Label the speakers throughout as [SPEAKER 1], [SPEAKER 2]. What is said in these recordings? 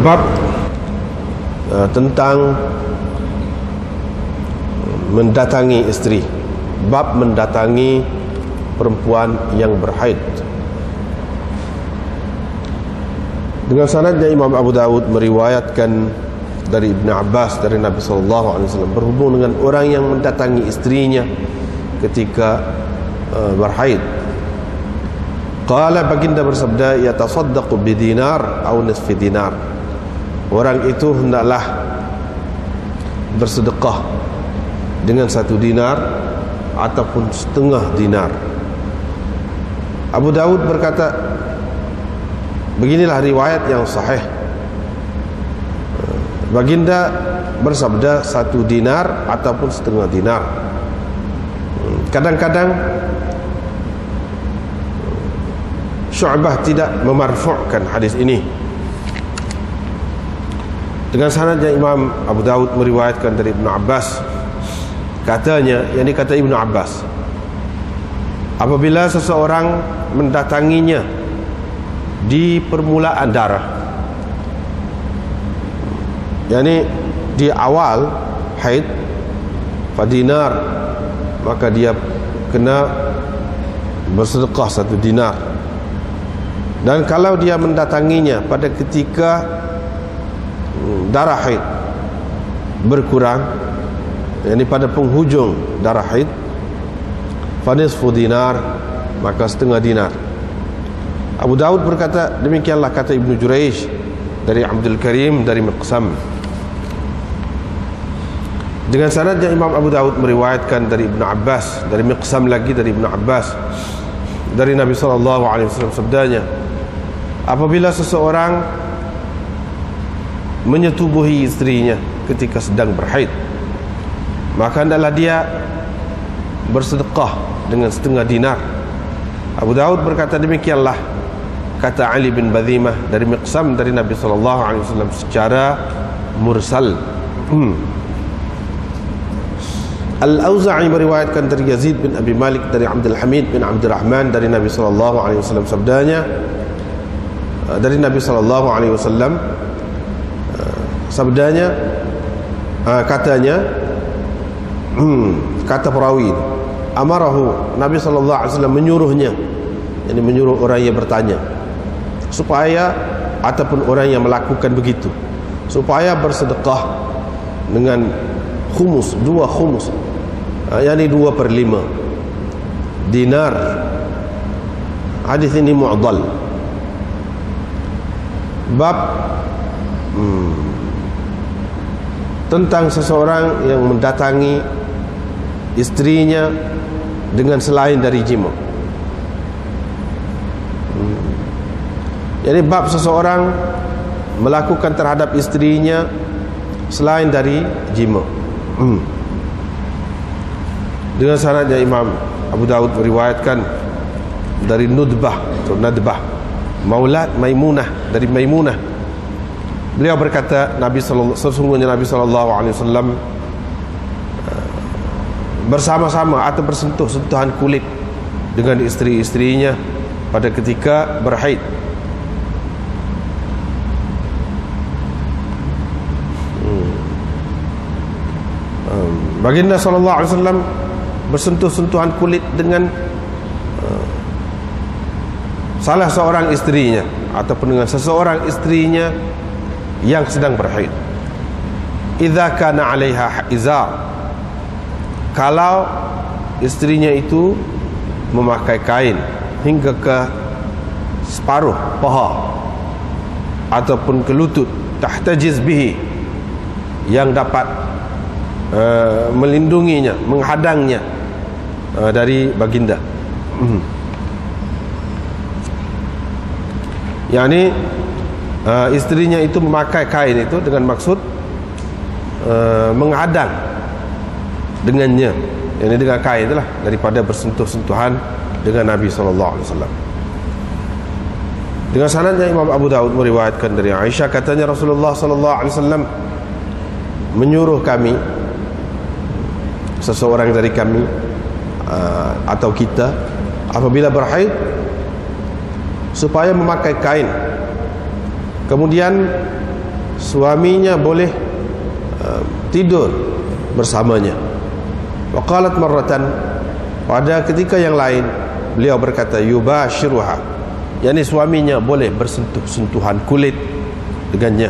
[SPEAKER 1] Bab tentang mendatangi isteri. Bab mendatangi perempuan yang berhaid. Dengan sanadnya Imam Abu Dawud meriwayatkan dari Ibn Abbas dari Nabi SAW berhubung dengan orang yang mendatangi istrinya ketika berhaid. Qala, baginda bersabda, yatasaddaqu bidinar atau nisfi dinar. Orang itu hendaklah bersedekah dengan 1 dinar ataupun setengah dinar. Abu Dawud berkata, beginilah riwayat yang sahih. Baginda bersabda 1 dinar ataupun setengah dinar. Kadang-kadang Syu'bah tidak memarfu'kan hadis ini. Dengan sanadnya Imam Abu Dawud meriwayatkan dari Ibn Abbas, katanya, yang dikata Ibn Abbas, apabila seseorang mendatanginya di permulaan darah, yakni di awal haid, fadinar, maka dia kena bersedekah 1 dinar. Dan kalau dia mendatanginya pada ketika darah haid berkurang, yakni pada penghujung darah haid, fanisfu dinar, maka setengah dinar. Abu Dawud berkata, demikianlah kata Ibnu Jurayj dari Abdul Karim dari Miqsam. Dengan sanadnya Imam Abu Dawud meriwayatkan dari Ibn Abbas, dari Miqsam lagi dari Ibn Abbas, dari Nabi SAW sabdanya, apabila seseorang menyetubuhi istrinya ketika sedang berhaid, maka hendaklah dia bersedekah dengan setengah dinar. Abu Dawud berkata, demikianlah kata Ali bin Badhimah dari Miqsam dari Nabi SAW secara mursal. Al-Auza'i meriwayatkan dari Yazid bin Abi Malik dari Abdul Hamid bin Abdurrahman dari Nabi SAW sabdanya, dari Nabi SAW sabdanya, katanya, kata perawi, amarahu, Nabi SAW menyuruhnya, yani menyuruh orang yang bertanya supaya, ataupun orang yang melakukan begitu, supaya bersedekah dengan khumus, 2 khumus, yakni 2/5 dinar. Hadis ini mu'dal. Bab tentang seseorang yang mendatangi istrinya dengan selain dari jima. Jadi bab seseorang melakukan terhadap istrinya selain dari jima. Dengan sanadnya Imam Abu Dawud meriwayatkan dari Nudbah atau Nadbah Maulat Maimunah, dari Maimunah, beliau berkata, sesungguhnya Nabi SAW bersama-sama atau bersentuh-sentuhan kulit dengan istri-istrinya pada ketika berhaid. Baginda SAW bersentuh-sentuhan kulit dengan salah seorang istrinya ataupun dengan seseorang istrinya yang sedang berhaid. Idza kana 'alaiha izar, kalau istrinya itu memakai kain hingga ke separuh paha ataupun ke lutut, tahtajiz bihi, yang dapat melindunginya, menghadangnya dari baginda. Yani istrinya itu memakai kain itu dengan maksud menghadang dengannya, ini dengan kain itulah, daripada bersentuh-sentuhan dengan Nabi SAW. Dengan sanadnya Imam Abu Dawud meriwayatkan dari Aisyah, katanya Rasulullah SAW menyuruh kami, seseorang dari kami atau kita, apabila berhaid supaya memakai kain. Kemudian suaminya boleh tidur bersamanya. Wa qalat marratan, pada ketika yang lain beliau berkata yubashiruha, yakni suaminya boleh bersentuh-sentuhan kulit dengannya.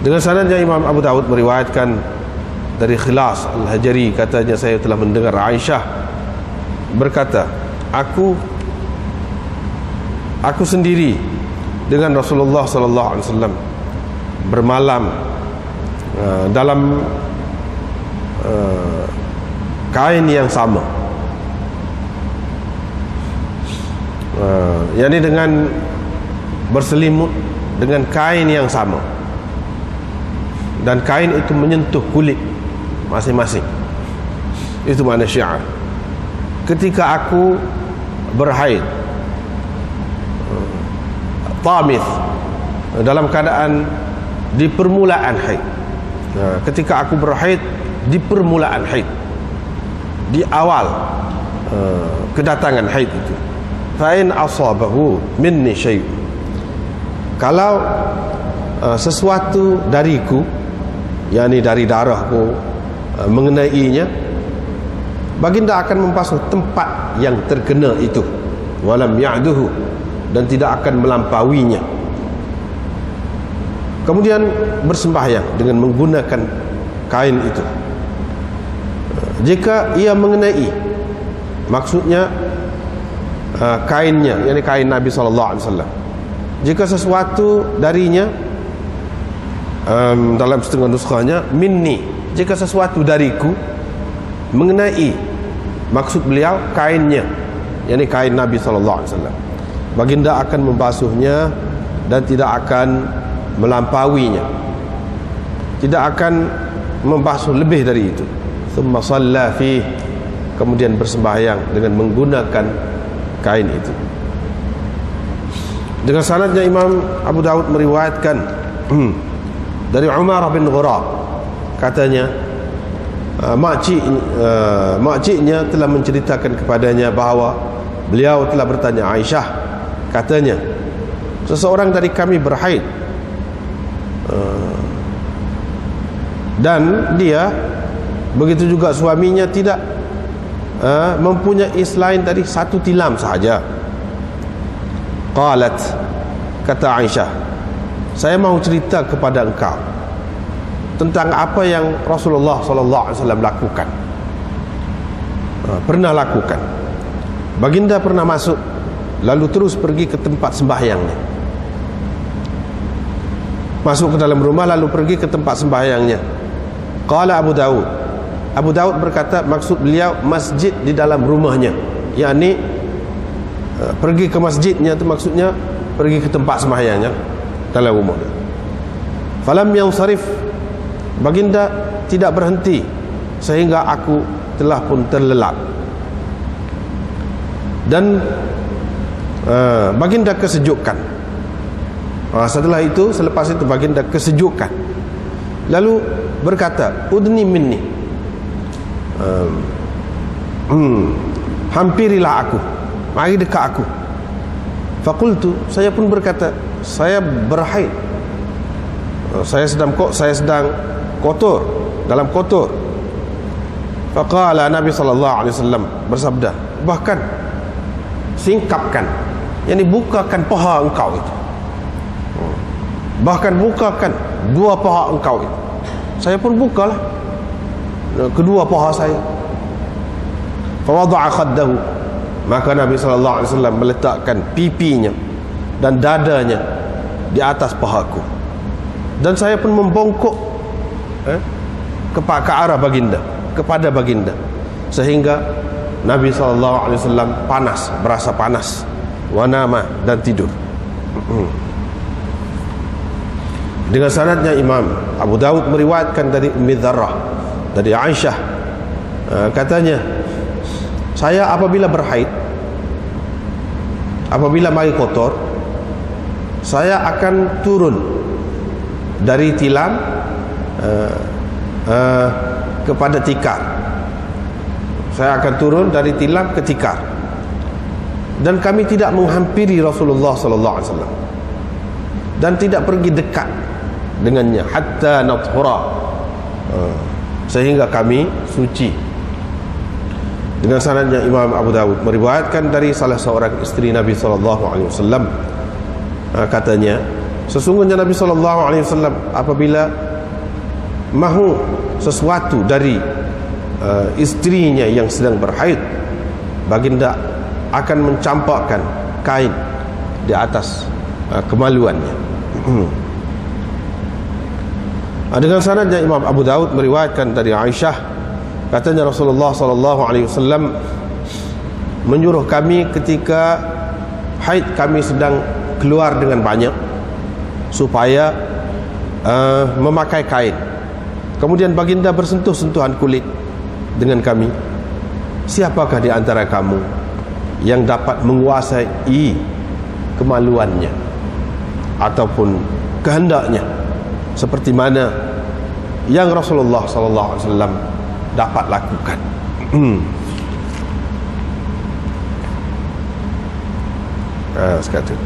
[SPEAKER 1] Dengan sanadnya Imam Abu Dawud meriwayatkan dari Khilas Al-Hajari, katanya saya telah mendengar Aisyah berkata, aku sendiri dengan Rasulullah sallallahu alaihi wasallam bermalam dalam kain yang sama, yakni dengan berselimut dengan kain yang sama, dan kain itu menyentuh kulit masing-masing. Itu makna syiar. Ketika aku berhaid, tamith, dalam keadaan di permulaan haid. Ketika aku berhaid di permulaan haid, di awal kedatangan haid itu, fa in asabahu minni syai', kalau sesuatu dariku, yakni dari darahku, mengenainya, baginda akan membasuh tempat yang terkena itu, walam ya'duhu, dan tidak akan melampauinya. Kemudian bersembahyang dengan menggunakan kain itu. Jika ia mengenai, maksudnya kainnya, yakni kain Nabi SAW. Jika sesuatu darinya, dalam setengah nuskhanya minni, jika sesuatu dariku mengenai, maksud beliau kainnya, yakni kain Nabi SAW, baginda akan membasuhnya dan tidak akan melampauinya, tidak akan membasuh lebih dari itu. Thumma shalla fihi, kemudian bersembahyang dengan menggunakan kain itu. Dengan sanadnya Imam Abu Dawud meriwayatkan dari Umar bin Ghurab, katanya makciknya telah menceritakan kepadanya bahawa beliau telah bertanya Aisyah, katanya, seseorang dari kami berhaid dan dia, begitu juga suaminya, tidak mempunyai selain dari satu tilam sahaja. Qalat, kata Aisyah, saya mau cerita kepada engkau tentang apa yang Rasulullah SAW lakukan, pernah lakukan. Baginda pernah masuk, lalu terus pergi ke tempat sembahyangnya, masuk ke dalam rumah lalu pergi ke tempat sembahyangnya. Qala Abu Dawud berkata, maksud beliau masjid di dalam rumahnya, yakni pergi ke masjidnya itu maksudnya pergi ke tempat sembahyangnya dalam rumahnya. Falam yansarif, baginda tidak berhenti sehingga aku telah pun terlelap. Dan baginda kesejukan. Setelah itu, selepas itu baginda kesejukan, lalu berkata, udni minni, hampirilah aku, mari dekat aku. Faqultu, saya pun berkata, saya berhaid, saya sedang kotor, dalam kotor. Faqala, Nabi SAW bersabda, bahkan singkapkan, yakni bukakan paha engkau itu, bahkan bukakan dua paha engkau itu. Saya pun bukalah kedua paha saya. Fawada'a khaddahu, maka Nabi SAW meletakkan pipinya dan dadanya di atas pahaku, dan saya pun membongkok ke arah baginda, kepada baginda, sehingga Nabi SAW panas, berasa panas, wanama, dan tidur. Dengan sanadnya Imam Abu Dawud meriwayatkan dari Ummi Dzarrah, dari Aisyah, katanya, saya apabila berhaid, apabila mari kotor, saya akan turun dari tilam kepada tikar. Saya akan turun dari tilam ke tikar, dan kami tidak menghampiri Rasulullah SAW. dan tidak pergi dekat dengannya hatta nathura, sehingga kami suci. Dengan sanadnya Imam Abu Dawud meriwayatkan dari salah seorang isteri Nabi SAW, katanya, sesungguhnya Nabi SAW apabila mahu sesuatu dari istrinya yang sedang berhaid, baginda akan mencampakkan kain di atas kemaluannya. Dengan sanadnya Imam Abu Dawud meriwayatkan dari Aisyah, katanya Rasulullah SAW menyuruh kami ketika haid kami sedang keluar dengan banyak, supaya memakai kain. Kemudian baginda bersentuh-sentuhan kulit dengan kami, siapakah di antara kamu yang dapat menguasai kemaluannya ataupun kehendaknya seperti mana yang Rasulullah SAW dapat lakukan. Sekarang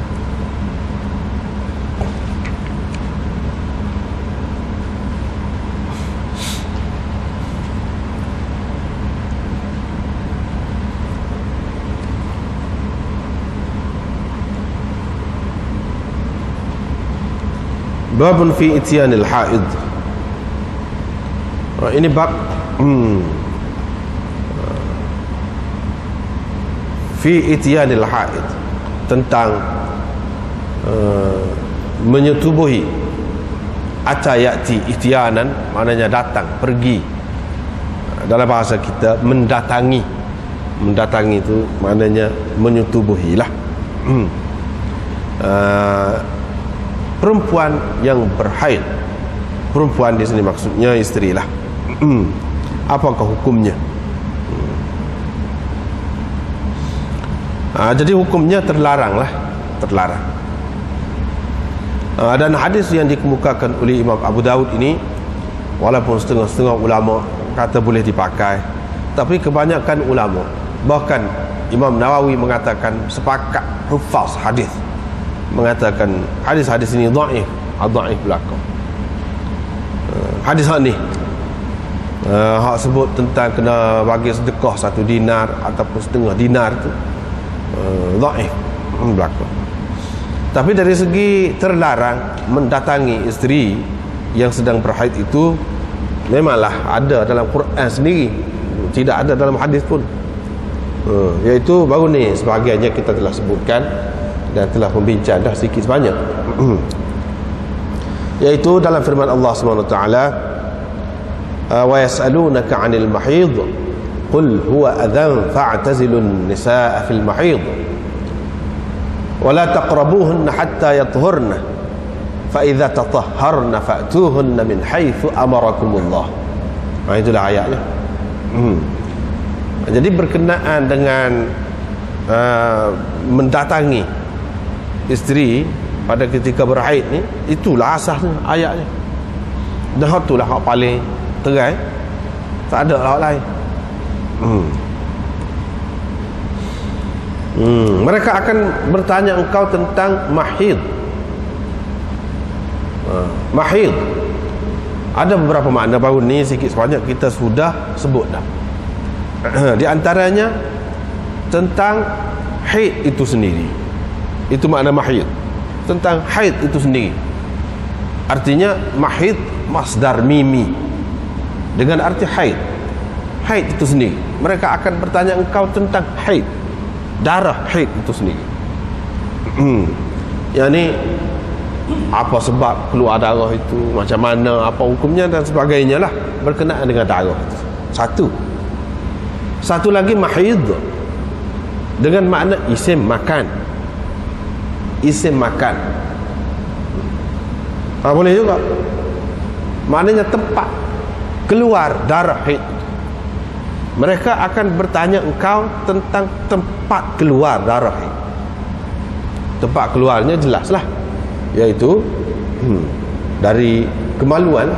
[SPEAKER 1] babun fi ityanil haid. Ini bab fi ityanil haid, tentang menyetubuhi. Atayati ityanan maknanya datang, pergi. Dalam bahasa kita mendatangi. Mendatangi itu maknanya menyetubuhilah. Perempuan yang berhaid. Perempuan di sini maksudnya istrilah. Apakah hukumnya? Jadi hukumnya terlarang lah, terlarang. Dan hadis yang dikemukakan oleh Imam Abu Dawud ini, walaupun setengah-setengah ulama kata boleh dipakai, tapi kebanyakan ulama, bahkan Imam Nawawi mengatakan, sepakat hufaz hadis mengatakan hadis-hadis ini dhaif, dhaif belakang. Hadis ni hak sebut tentang kena bagi sedekah 1 dinar ataupun setengah dinar tu dhaif belakang. Tapi dari segi terlarang mendatangi isteri yang sedang berhaid itu memanglah ada dalam Quran sendiri, tidak ada dalam hadis pun. Iaitu baru ni sebahagiannya kita telah sebutkan dan telah membincang dah sikit sebanyak. Iaitu dalam firman Allah SWT, wa yas'alunaka 'anil mahid qul huwa adhan fa'tazilun nisaa fil mahid wa la taqrabuhunna hatta yathurna fa idza tatahharna fa'tuhunna min haitsu amarakumullah. Itulah ayatnya. Jadi berkenaan dengan mendatangi isteri pada ketika berhaid ni, itulah asasnya ayatnya. Dan itulah hak paling terai, tak ada hak lain. Mereka akan bertanya engkau tentang mahid. Mahid ada beberapa makna, baru ni sikit sebanyak kita sudah sebut dah. Di antaranya tentang haid itu sendiri. Itu makna mahid, tentang haid itu sendiri. Artinya mahid masdar mimi dengan arti haid. Haid itu sendiri. Mereka akan bertanya engkau tentang haid, darah haid itu sendiri. Yang ni apa sebab keluar darah itu, macam mana, apa hukumnya dan sebagainya lah berkenaan dengan darah itu. Satu lagi mahid dengan makna isim makan. Isim makan. Boleh juga. Maknanya tempat keluar darah haid. Mereka akan bertanya engkau tentang tempat keluar darah haid. Tempat keluarnya jelaslah, iaitu dari kemaluan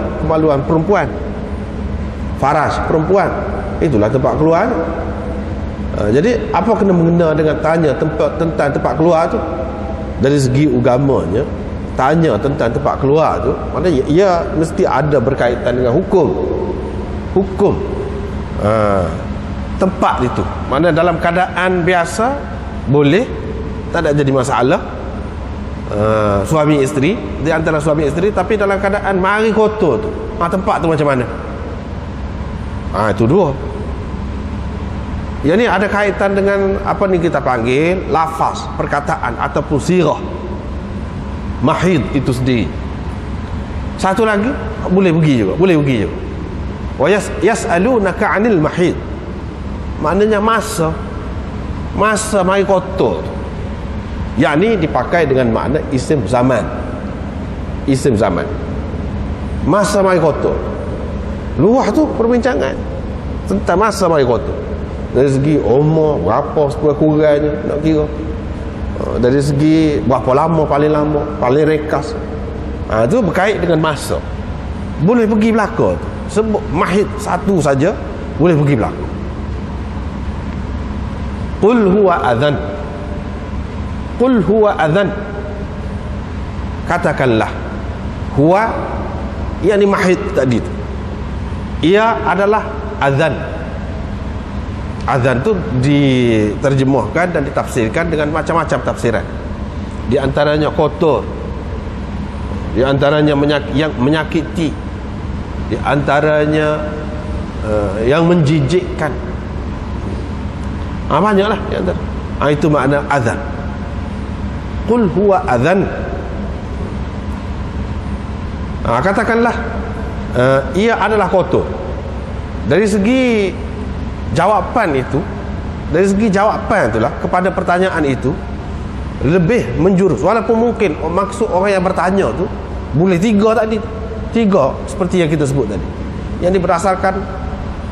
[SPEAKER 1] perempuan, faras perempuan, itulah tempat keluar. Jadi apa kena mengena dengan tanya tentang tempat keluar tu? Dari segi agamanya, tanya tentang tempat keluar tu, maknanya ia mesti ada berkaitan dengan hukum tempat itu. Maknanya dalam keadaan biasa boleh, tak ada jadi masalah, suami isteri, di antara suami isteri. Tapi dalam keadaan mari kotor tu, tempat tu macam mana? Itu dua. Yang ni ada kaitan dengan apa ni kita panggil lafaz, perkataan ataupun sirah mahid itu sendiri. Satu lagi boleh pergi juga, wa yas'alunaka 'anil mahid, maknanya masa mari kotor, yakni dipakai dengan makna isim zaman. Masa mari kotor, luah tu perbincangan tentang masa mari kotor. Dari segi umur berapa sekurang-kurangnya nak kira, dari segi berapa lama, paling rekas, itu berkait dengan masa. Boleh pergi belakang tu, sebut mahid satu saja boleh pergi belakang. Qul huwa adhan, katakanlah, huwa yakni mahid tadi tu, ia adalah azan. Azan tu diterjemahkan dan ditafsirkan dengan macam-macam tafsiran. Di antaranya kotor, di antaranya yang menyakiti, di antaranya yang menjijikkan. Banyaklah di antara. Itu makna azan. Qul huwa azan. Katakanlah ia adalah kotor. Dari segi jawapan itu, dari segi jawapan itulah kepada pertanyaan itu lebih menjurus, walaupun mungkin maksud orang yang bertanya tu boleh tiga seperti yang kita sebut tadi, yang berdasarkan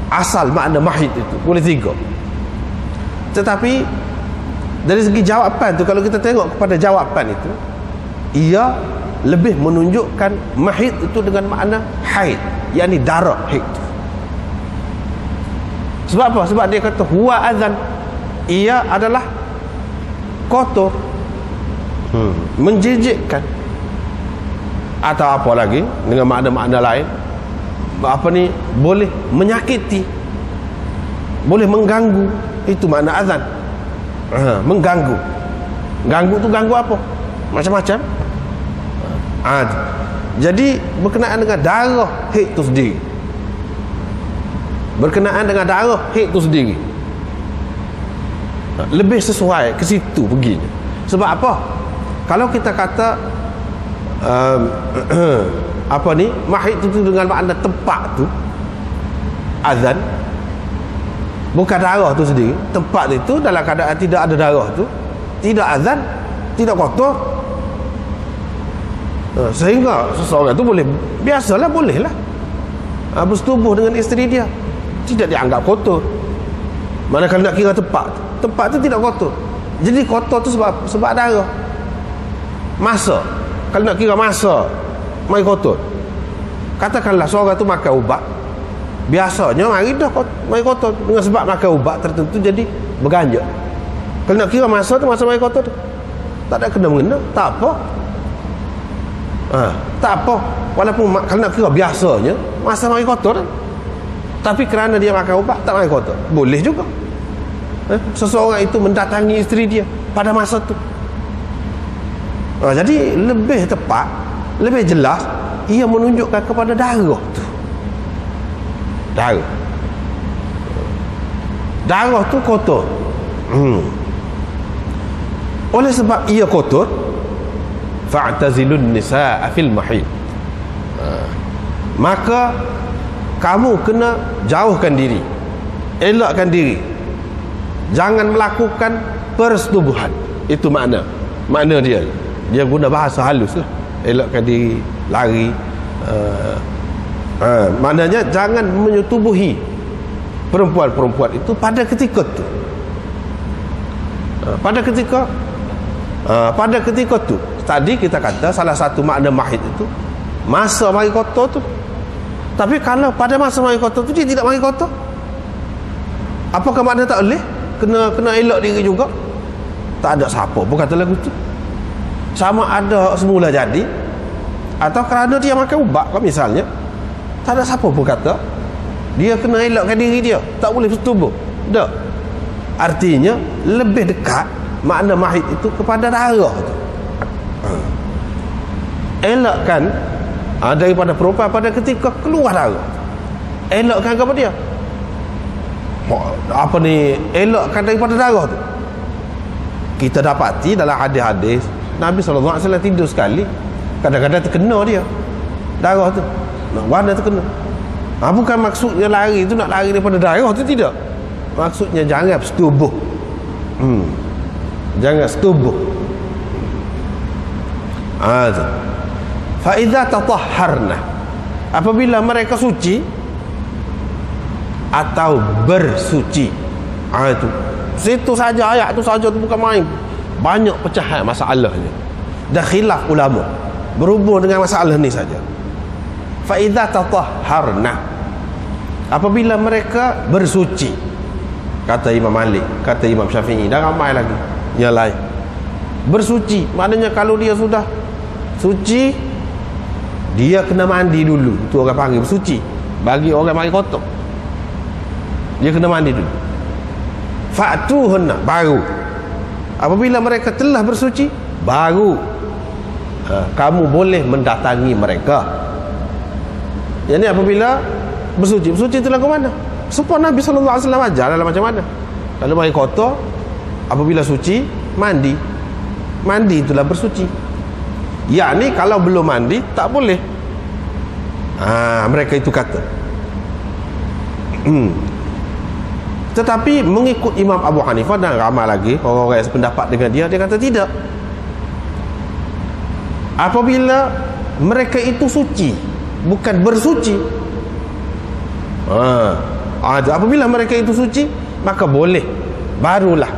[SPEAKER 1] asal makna mahid itu boleh tiga. Tetapi dari segi jawapan tu, kalau kita tengok kepada jawapan itu, ia lebih menunjukkan mahid itu dengan makna haid, yakni darah haid. Sebab apa? Sebab dia kata huwa azan, ia adalah kotor, menjijikkan, atau apa lagi dengan makna-makna lain, apa ni, boleh menyakiti, boleh mengganggu. Itu makna azan. Mengganggu. Ganggu tu ganggu apa? Macam-macam. Jadi berkenaan dengan darah haid tu sendiri, berkenaan dengan darah haid tu sendiri, lebih sesuai ke situ perginya. Sebab apa? Kalau kita kata apa ni, mahid tu dengan makna tempat tu, azan bukan darah tu sendiri. Tempat itu dalam keadaan tidak ada darah tu, tidak azan, tidak kotor, sehingga seseorang tu boleh, biasalah bolehlah bersetubuh dengan isteri dia, tidak dianggap kotor. Manakala nak kira tempat tu tidak kotor. Jadi kotor tu sebab darah. Masa, kalau nak kira masa mai kotor, katakanlah seorang tu makan ubat, biasanya mari dah mai kotor dengan sebab makan ubat tertentu jadi berganjak. Kalau nak kira masa tu, masa mai kotor tu tak ada kena-mengena, tak apa. Tak apa, walaupun kalau nak kira biasanya masa mai kotor, tapi kerana dia makan ubat tak mai kotor, boleh juga. Seseorang itu mendatangi isteri dia pada masa tu. Jadi lebih tepat, lebih jelas, ia menunjukkan kepada darah tu. Darah tu kotor. Oleh sebab ia kotor, fa'tazilun nisaa fil mahid, maka kamu kena jauhkan diri, elakkan diri, jangan melakukan persetubuhan. Itu makna dia guna bahasa halus lah, elakkan diri, lari, maknanya jangan menyetubuhi perempuan-perempuan itu pada ketika tu, pada ketika tu. Tadi kita kata salah satu makna mahid itu masa mari kotor tu. Tapi kalau pada masa mari kotor tu dia tidak mari kotor, apakah makna tak boleh? Kena elok diri juga? Tak ada siapa pun kata lagu tu. sama ada semula jadi atau kerana dia makan ubat kan misalnya, tak ada siapa pun kata dia kena elakkan diri dia, tak boleh bersetubuh. Tak. Artinya lebih dekat makna mahid itu kepada darah tu. Elakkan daripada perempuan pada ketika keluar darah. Elakkan kepada dia. Apa ni? Elakkan daripada darah tu. Kita dapati dalam hadis-hadis Nabi SAW tidur sekali, kadang-kadang terkena dia darah tu, warna terkena. Bukan maksudnya lari tu nak lari daripada darah tu, tidak. Maksudnya jangan bersetubuh. Jangan setubuh. Fa idza tatahharna, apabila mereka suci atau bersuci. Itu situ saja, ayat tu saja tu bukan main. Banyak pecahan masalahnya dan khilaf ulama berhubung dengan masalah ni saja. Fa idza tatahharna, apabila mereka bersuci, kata Imam Malik, kata Imam Syafi'i dan ramai lagi yang lain. Bersuci maknanya kalau dia sudah suci, dia kena mandi dulu. Itu orang panggil bersuci. Bagi orang mari kotor, dia kena mandi dulu. Fa'tuhunna, baru apabila mereka telah bersuci, baru kamu boleh mendatangi mereka. Yang ni apabila bersuci. Bersuci itu lagu mana? Supaya Nabi SAW ajar dalam macam mana. Kalau mari kotor, apabila suci, mandi. Mandi itulah bersuci. Yakni kalau belum mandi tak boleh. Mereka itu kata. Tetapi mengikut Imam Abu Hanifah dan ramai lagi orang-orang yang sependapat dengan dia, dia kata tidak. Apabila mereka itu suci, bukan bersuci. Apabila mereka itu suci, maka boleh, barulah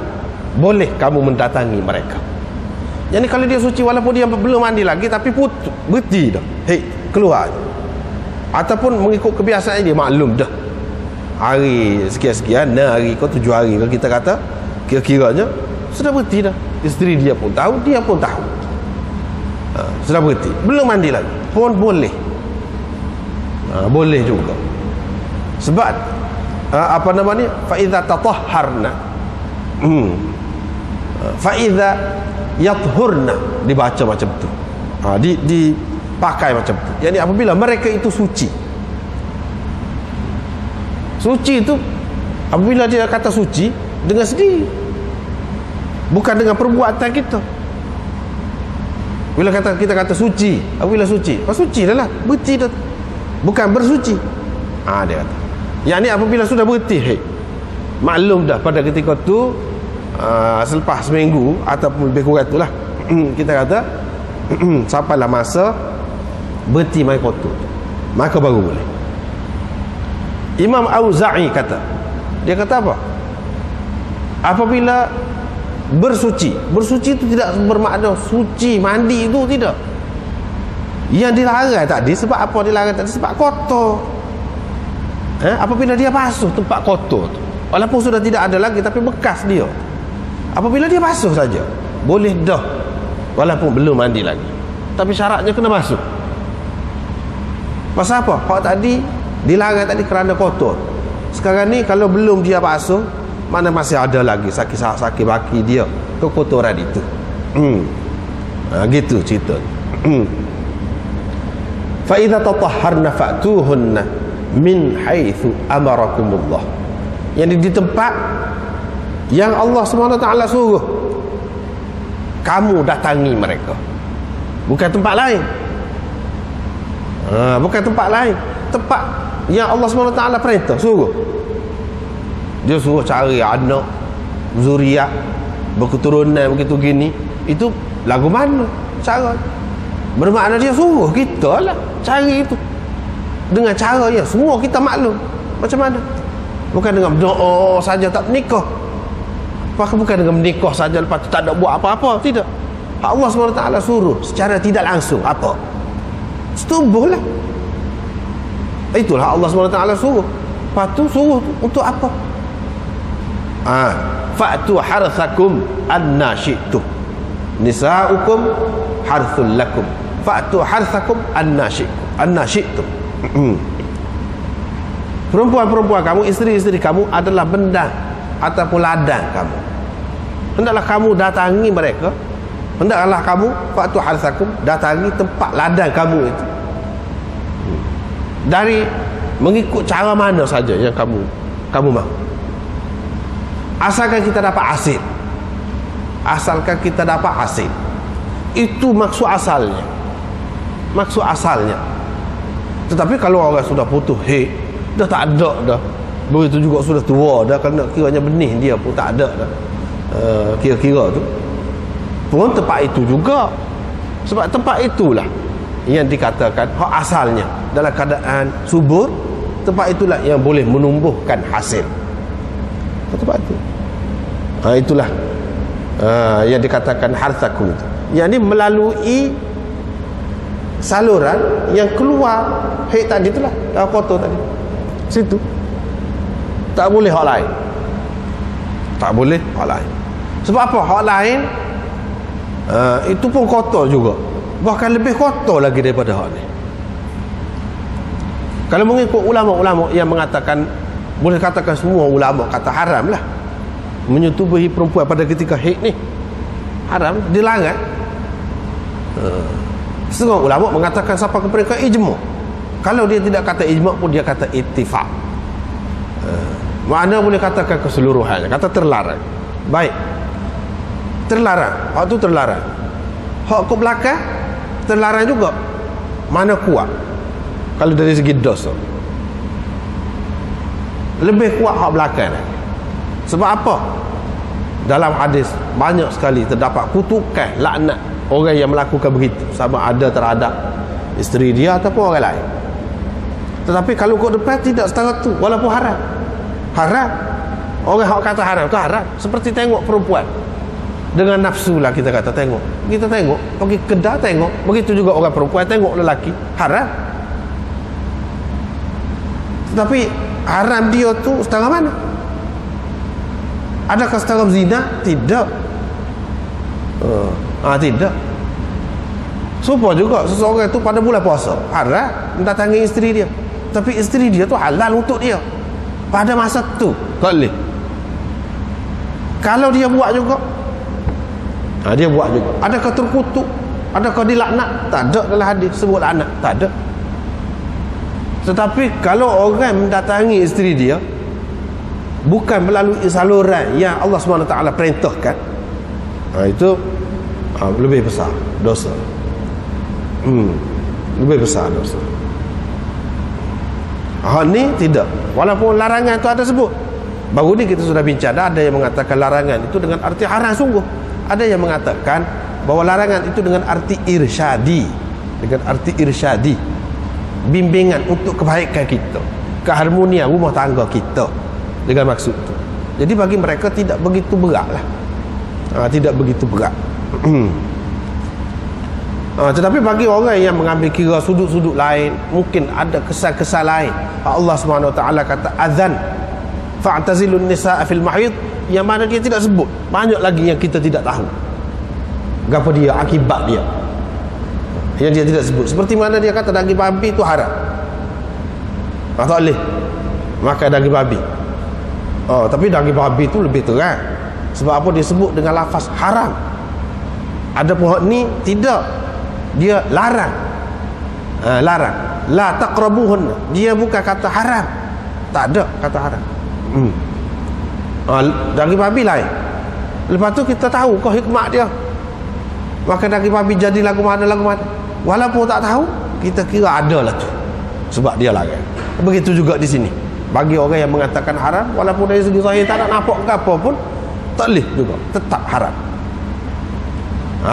[SPEAKER 1] boleh kamu mendatangi mereka. Jadi kalau dia suci walaupun dia belum mandi lagi, tapi berhenti dah, keluar. Ataupun mengikut kebiasaan dia, maklum dah hari sekian-sekian, hari kau 7 hari kalau kita kata, kira-kiranya sudah berhenti dah. Isteri dia pun tahu, dia pun tahu, sudah berhenti, belum mandi lagi pun boleh. Boleh juga. Sebab apa nama ni, fa idza tatahharna, fa idza yathurna, dibaca macam tu, dipakai macam tu. Yani apabila mereka itu suci. Suci itu apabila dia kata suci dengan sendiri, bukan dengan perbuatan kita. Bila kita kata suci, apabila suci, suci dah lah, berhenti dah, bukan bersuci. Dia kata, yang ni apabila sudah berhenti, maklum dah pada ketika tu, selepas seminggu ataupun lebih kurang itulah, kita kata sampailah masa berhenti main kotor, maka baru boleh. Imam Auza'i kata, dia kata apa? Apabila bersuci itu tidak bermakna suci mandi, itu tidak. Yang dilarang tadi, sebab apa dilarang tadi? Sebab kotor. Apabila dia basuh tempat kotor tu, walaupun sudah tidak ada lagi tapi bekas dia, apabila dia basuh saja boleh dah, walaupun belum mandi lagi, tapi syaratnya kena basuh. Pasal apa? Hak tadi dilarang tadi kerana kotor. Sekarang ni kalau belum dia basuh, mana masih ada lagi sakit baki dia kekotoran itu. Gitu cerita. Fa idza tatahharna fa'tuhunna min haitsu amarakumullah. Yang di tempat yang Allah SWT suruh kamu datangi mereka, bukan tempat lain. Bukan tempat lain, tempat yang Allah SWT perintah, suruh. Dia suruh cari anak, zuriat, berketurunan begitu gini. Itu lagu mana cara? Bermakna dia suruh kita lah cari itu dengan cara ya semua kita maklum macam mana. Bukan dengan doa saja tak nikah, bukan dengan menikah saja lepas tu tak ada buat apa-apa, tidak. Allah SWT suruh secara tidak langsung apa? Setubuhlah. Itulah Allah SWT suruh. Lepas tu suruh untuk apa? Fa'tu harthakum anna syi'tum nisa'ukum harthul lakum fa'tu harthakum anna syi'tum. Perempuan-perempuan kamu, isteri-isteri kamu adalah benda ataupun ladang kamu. Hendaklah kamu datangi mereka. Hendaklah kamu fa'tu harthakum, datangi tempat ladang kamu itu. Dari mengikut cara mana saja yang kamu mahu. Asalkan kita dapat hasil. Asalkan kita dapat hasil. Itu maksud asalnya. Maksud asalnya. Tetapi kalau orang sudah putus, dah tak ada dah. Begitu juga sudah tua dah, kerana kiranya benih dia pun tak ada dah. Kira-kira tu pun tempat itu juga. Sebab tempat itulah yang dikatakan hak asalnya dalam keadaan subur, tempat itulah yang boleh menumbuhkan hasil. Tempat itu. Itulah yang dikatakan harthakum itu. Yang ini melalui saluran yang keluar tadi itulah, dalam kotor tadi. Situ. Tak boleh hak lain. Tak boleh hak lain. Sebab apa? Hak lain itu pun kotor juga. Bahkan lebih kotor lagi daripada hak ni. Kalau mengikut ulama-ulama yang mengatakan, boleh katakan semua ulama kata haram lah menyetubuhi perempuan pada ketika haid ni. Haram, dilarang. Setengah ulama mengatakan sampai ke peringkat ijma'. Kalau dia tidak kata ijma' pun dia kata ittifaq. Mana boleh katakan keseluruhannya, kata terlarang. Baik, terlarang, hak tu terlarang. Hak ke belakang terlarang juga. Mana kuat kalau dari segi dosa? Lebih kuat hak belakang lagi. Sebab apa? Dalam hadis banyak sekali terdapat kutukan, laknat orang yang melakukan begitu, sama ada terhadap isteri dia ataupun orang lain. Tetapi kalau ke depan tidak setara tu, walaupun haram. Haram. Orang yang kata haram tu haram. Seperti tengok perempuan dengan nafsu lah, kita kata tengok. Kita tengok, pergi kedai tengok. Begitu juga orang perempuan tengok lelaki, haram. Tetapi haram dia tu setara mana? Adakah setara zina? Tidak. Tidak. Supaya juga seseorang itu pada bulan puasa haram mendatangi isteri dia, tapi isteri dia tu halal untuk dia pada masa tu, tak boleh. Kalau dia buat juga, dia buat juga. Adakah terkutuk? Adakah dilaknat? Tak ada dalam hadis sebut laknat, tak ada. Tetapi kalau orang mendatangi isteri dia bukan melalui saluran yang Allah SWT perintahkan, itu lebih besar dosa. Lebih besar dosa. Ni tidak. Walaupun larangan itu ada sebut. Baru ni kita sudah bincang, ada yang mengatakan larangan itu dengan arti haram sungguh. Ada yang mengatakan bahawa larangan itu dengan arti irsyadi. Dengan arti irsyadi, bimbingan untuk kebaikan kita, keharmonian rumah tangga kita, dengan maksud itu. Jadi bagi mereka tidak begitu berat lah. Tidak begitu berat. Tetapi bagi orang yang mengambil kira sudut-sudut lain, mungkin ada kesan-kesan lain. Allah SWT kata azan fa'tazilun nisa'a fil mahid, yang mana dia tidak sebut. Banyak lagi yang kita tidak tahu apa dia, akibat dia, yang dia tidak sebut. Seperti mana dia kata daging babi itu haram, tak boleh makan daging babi. Tapi daging babi itu lebih terang. Sebab apa? Dia sebut dengan lafaz haram. Ada pun ni tidak, dia larang. Larang. La taqrabuhun, dia bukan kata haram. Tak ada kata haram. Daging babi lain. Lepas tu kita tahu kau hikmat dia, maka daging babi jadi lagu mana. Walaupun tak tahu, kita kira ada lah tu, sebab dia larang. Begitu juga di sini. Bagi orang yang mengatakan haram, walaupun dari segi zahir tak nak nampak ke apa pun, tak boleh juga, tetap haram.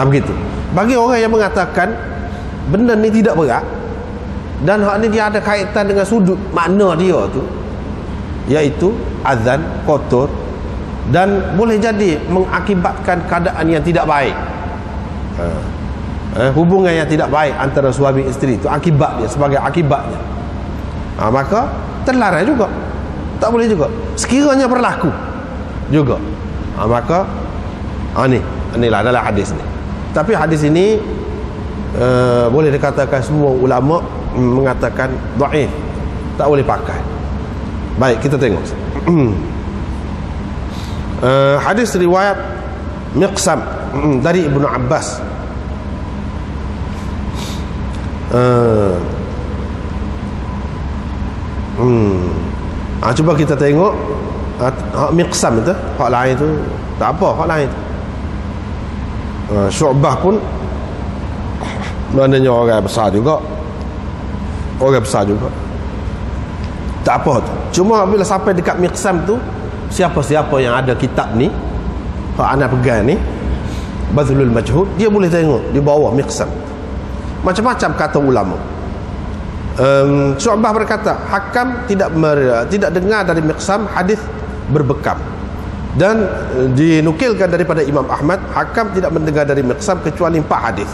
[SPEAKER 1] Begitu. Bagi orang yang mengatakan benda ni tidak berat, dan hak ni dia ada kaitan dengan sudut makna dia tu, iaitu azan kotor, dan boleh jadi mengakibatkan keadaan yang tidak baik, hubungan yang tidak baik antara suami isteri, itu akibat dia, sebagai akibatnya. Maka terlarang juga, tak boleh juga. Sekiranya berlaku juga, maka inilah dalam hadis ni. Tapi hadis ini boleh dikatakan semua ulama mengatakan dhaif, tak boleh pakai. Baik, kita tengok. Hadis riwayat Miqsam dari Ibnu Abbas. Cuba kita tengok hak Miqsam itu, hak lain tu tak apa, hak lain tu. Syu'bah pun maknanya orang besar juga, tak apa tu. Cuma bila sampai dekat Miqsam tu, siapa-siapa yang ada kitab ni, hak anak pegang ni, Badlul Majhud, dia boleh tengok di bawah Miqsam. Macam-macam kata ulama. Syu'bah berkata, Hakam tidak dengar dari Miqsam hadis berbekam. Dan dinukilkan daripada Imam Ahmad, Hakam tidak mendengar dari Miqsam kecuali 4 hadis.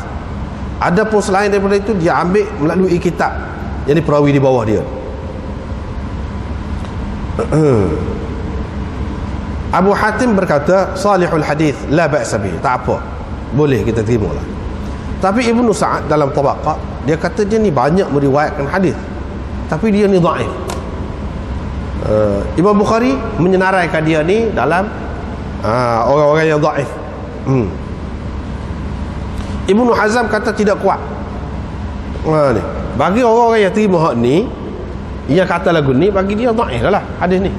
[SPEAKER 1] Adapun selain daripada itu, dia ambil melalui kitab, yang perawi di bawah dia. Abu Hatim berkata, salihul hadis la ba'sa bihi, tak apa, boleh kita terima lah. Tapi Ibnu Sa'ad dalam Tabaqat, dia kata dia ni banyak meriwayatkan hadis, tapi dia ni dhaif. Imam Bukhari menyenaraikan dia ni dalam orang-orang yang dhaif. Ibnu Hazm kata tidak kuat. Ni bagi orang-orang yang terima hak ni, yang kata lagu ni, bagi dia dhaif dah lah hadis ni,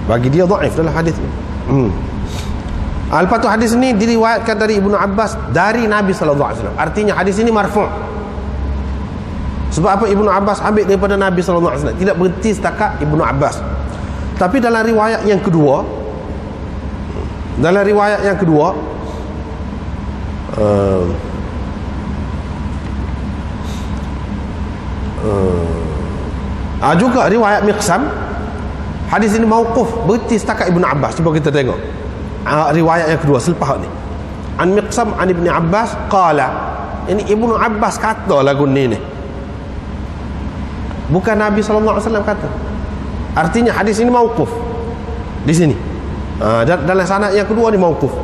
[SPEAKER 1] bagi dia dhaif dah lah hadis ni. Lepas tu hadis ni diriwayatkan dari Ibnu Abbas dari Nabi SAW. Artinya hadis ini marfu'. Sebab apa? Ibnu Abbas ambil daripada Nabi SAW, tidak berhenti setakat Ibnu Abbas. Tapi dalam riwayat yang kedua, juga riwayat Miqsam, hadis ini mauquf, berhenti setakat Ibnu Abbas. Cuba kita tengok riwayat yang kedua selepas ni. An Miqsam an Ibni Abbas qala, ini Ibnu Abbas kata lagu ni, bukan Nabi SAW kata. Artinya hadis ini mauquf di sini. Dalam sanad yang kedua ni mauquf.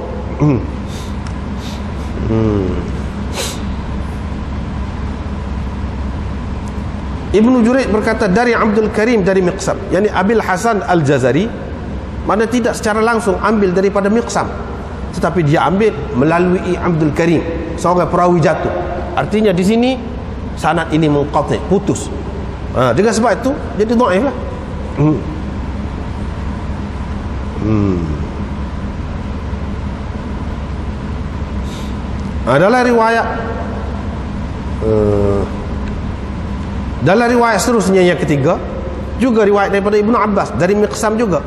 [SPEAKER 1] Ibnu Juraij berkata dari Abdul Karim dari Miqsam, yakni Abil Hasan Al-Jazari, mana tidak secara langsung ambil daripada Miqsam, tetapi dia ambil melalui Abdul Karim, seorang perawi jatuh. Artinya di sini sanad ini munqati', putus. Dengan sebab itu jadi dhaif lah. Dalam riwayat seterusnya yang ketiga, juga riwayat daripada Ibnu Abbas dari Miqsam juga.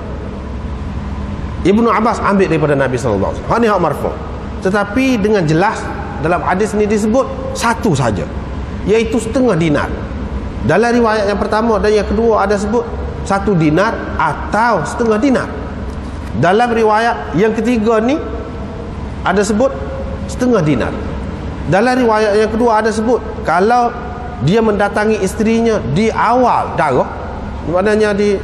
[SPEAKER 1] Ibnu Abbas ambil daripada Nabi SAW. Hak ni hak marfu'. Tetapi dengan jelas dalam hadis ni disebut satu saja, iaitu setengah dinar. Dalam riwayat yang pertama dan yang kedua ada sebut 1 dinar atau setengah dinar. Dalam riwayat yang ketiga ni ada sebut setengah dinar. Dalam riwayat yang kedua ada sebut kalau dia mendatangi isterinya di awal darah, maknanya di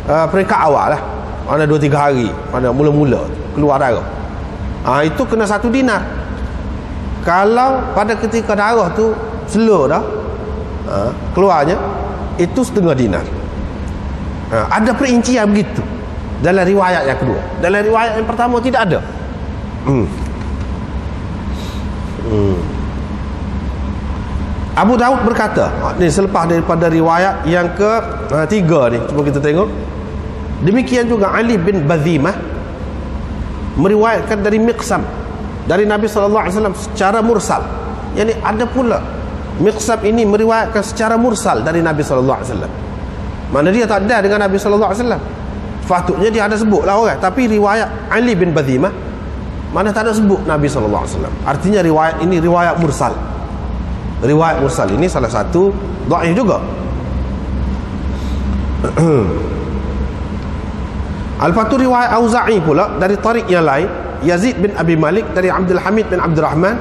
[SPEAKER 1] peringkat awal lah, mana 2-3 hari, mana mula-mula keluar darah, itu kena 1 dinar. Kalau pada ketika darah tu slow dah keluarnya, itu setengah dinar. Ada perincian begitu dalam riwayat yang kedua. Dalam riwayat yang pertama tidak ada. Abu Daud berkata, ni selepas daripada riwayat yang ketiga ni, cuba kita tengok. Demikian juga Ali bin Bazimah meriwayatkan dari Miqsam dari Nabi SAW secara mursal. Yani ada pula Miqsam ini meriwayatkan secara mursal dari Nabi SAW. Mana dia tak ada dengan Nabi SAW. Patutnya dia ada sebut lah orang. Tapi riwayat Ali bin Bazimah mana tak ada sebut Nabi SAW. Artinya riwayat ini riwayat mursal. Riwayat mursal ini salah satu dhaif juga. Al-Fatu riwayat Auza'i pula dari tarik yang lain, Yazid bin Abi Malik dari Abdul Hamid bin Abdul Rahman,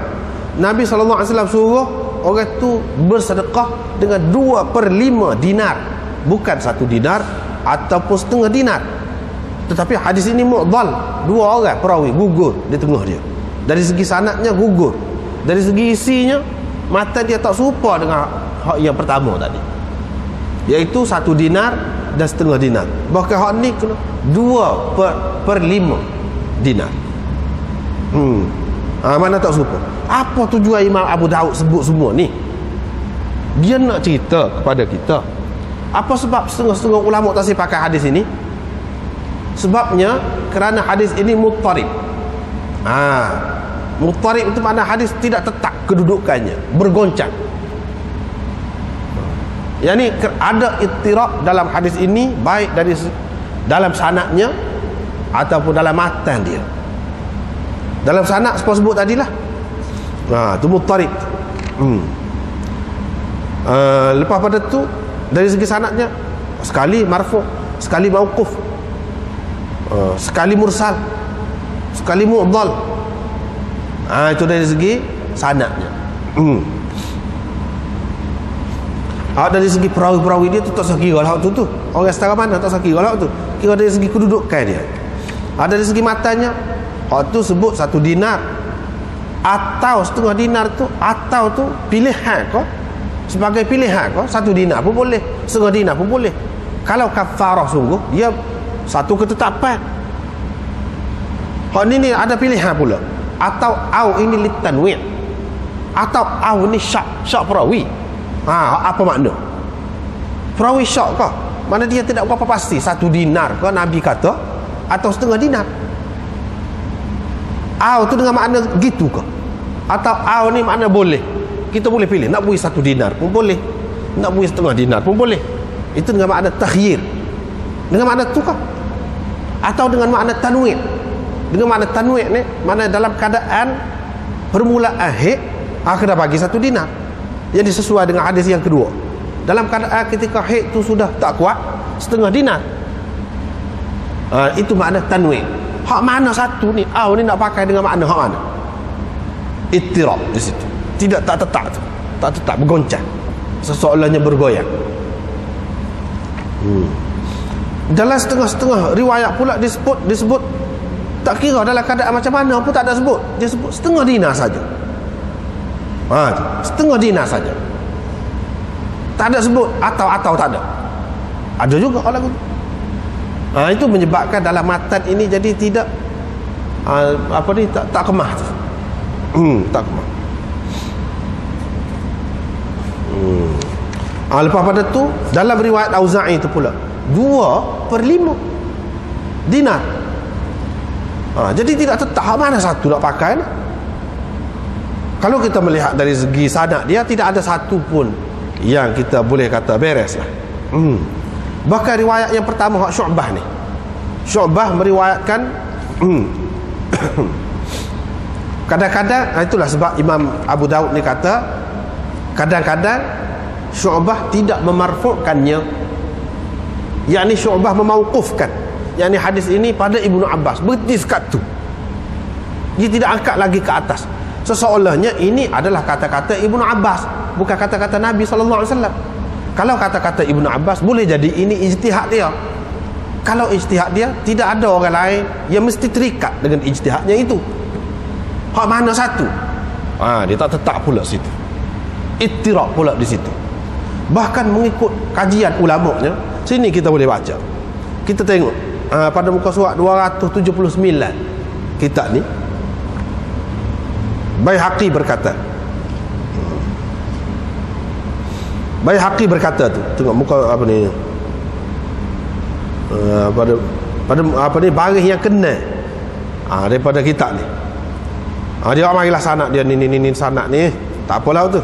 [SPEAKER 1] Nabi SAW suruh orang tu bersedekah dengan 2/5 dinar, bukan 1 dinar ataupun setengah dinar. Tetapi hadis ini mu'dhal, 2 orang perawi gugur di tengah dia. Dari segi sanadnya gugur, dari segi isinya matan dia tak serupa dengan hak yang pertama tadi, iaitu 1 dinar dan setengah dinar. Bahkan hak ni kena 2/5 dinar. Mana tak serupa. Apa tujuan Imam Abu Daud sebut semua ni? Dia nak cerita kepada kita apa sebab setengah-setengah ulama tak pakai hadis ini. Sebabnya kerana hadis ini muttarib. Muttarib itu makna hadis tidak tetap kedudukannya, bergoncang. Yang ni ada ittirab dalam hadis ini, baik dari dalam sanadnya ataupun dalam matan dia. Dalam sanad sebut tadilah, itu muttarib. Lepas pada tu dari segi sanadnya, sekali marfu', sekali mauquf, sekali mursal, sekali mu'dhal. Itu dari segi sanadnya. Dari segi perawi-perawi dia tu tak usah kira lah tu. Orang setara mana tak usah kira lah tu. Kira dari segi kedudukan dia. Dari segi matanya, hak tu sebut 1 dinar atau setengah dinar tu, atau tu pilihan kau, sebagai pilihan kau, 1 dinar pun boleh, setengah dinar pun boleh. Kalau kafarah sungguh, dia satu ketetapan. Hak ni ada pilihan pula. Atau au ini litanwi', atau au ni syak perawi. Apa makna? Perawi syak kah? Mana dia tidak berapa pasti 1 dinar kah Nabi kata, atau setengah dinar. Au tu dengan makna gitu kah? Atau au ni makna boleh. Kita boleh pilih, nak beri 1 dinar pun boleh, nak beri setengah dinar pun boleh. Itu dengan makna takhyir. Dengan makna tu kah? Atau dengan makna tanwi'. Dengan makna tanwi' ni, makna dalam keadaan permulaan hik, kena bagi 1 dinar. Jadi sesuai dengan hadis yang kedua. Dalam keadaan ketika hik tu sudah tak kuat, setengah dinar. Itu makna tanwi'. Hak mana satu ni? Ni nak pakai dengan makna hak mana? Ittirab di situ. Tidak tak tetap tu. Tak tetap, bergoncang. Seseolahnya bergoyang. Dalam setengah-setengah riwayat pula disebut tak kira dalam keadaan macam mana pun tak ada sebut. Dia sebut setengah dinar saja. Setengah dinar saja. Tak ada sebut atau tak ada. Ada juga orang lagu. Itu menyebabkan dalam matan ini jadi tidak tak kemah tu. Tak kemah. Lepas pada tu dalam riwayat Auza'i itu pula 2/5 dinar. Jadi tidak tetap mana satu nak pakai. Kalau kita melihat dari segi sanad dia, tidak ada satu pun yang kita boleh kata beres lah. Bahkan riwayat yang pertama hak Syu'bah ni, Syu'bah meriwayatkan kadang-kadang, itulah sebab Imam Abu Daud ni kata kadang-kadang Syu'bah tidak memarfu'kannya, yakni Syu'bah memauqufkan, yakni hadis ini pada Ibnu Abbas, berhenti sekat tu, dia tidak angkat lagi ke atas. Seseolahnya ini adalah kata-kata Ibnu Abbas, bukan kata-kata Nabi SAW. Kalau kata-kata Ibnu Abbas, boleh jadi ini ijtihad dia. Kalau ijtihad dia, tidak ada orang lain yang mesti terikat dengan ijtihadnya itu. Hak mana satu? Dia tak tetap pula situ. Ittirab pula di situ. Bahkan mengikut kajian ulamanya, sini kita boleh baca. Kita tengok pada muka surat 279 kitab ni, Baihaqi berkata, Baihaqi berkata tu, tengok muka apa ni, pada baris yang kena daripada kitab ni. Dia marilah sanad dia ni sanad ni, tak apalah tu.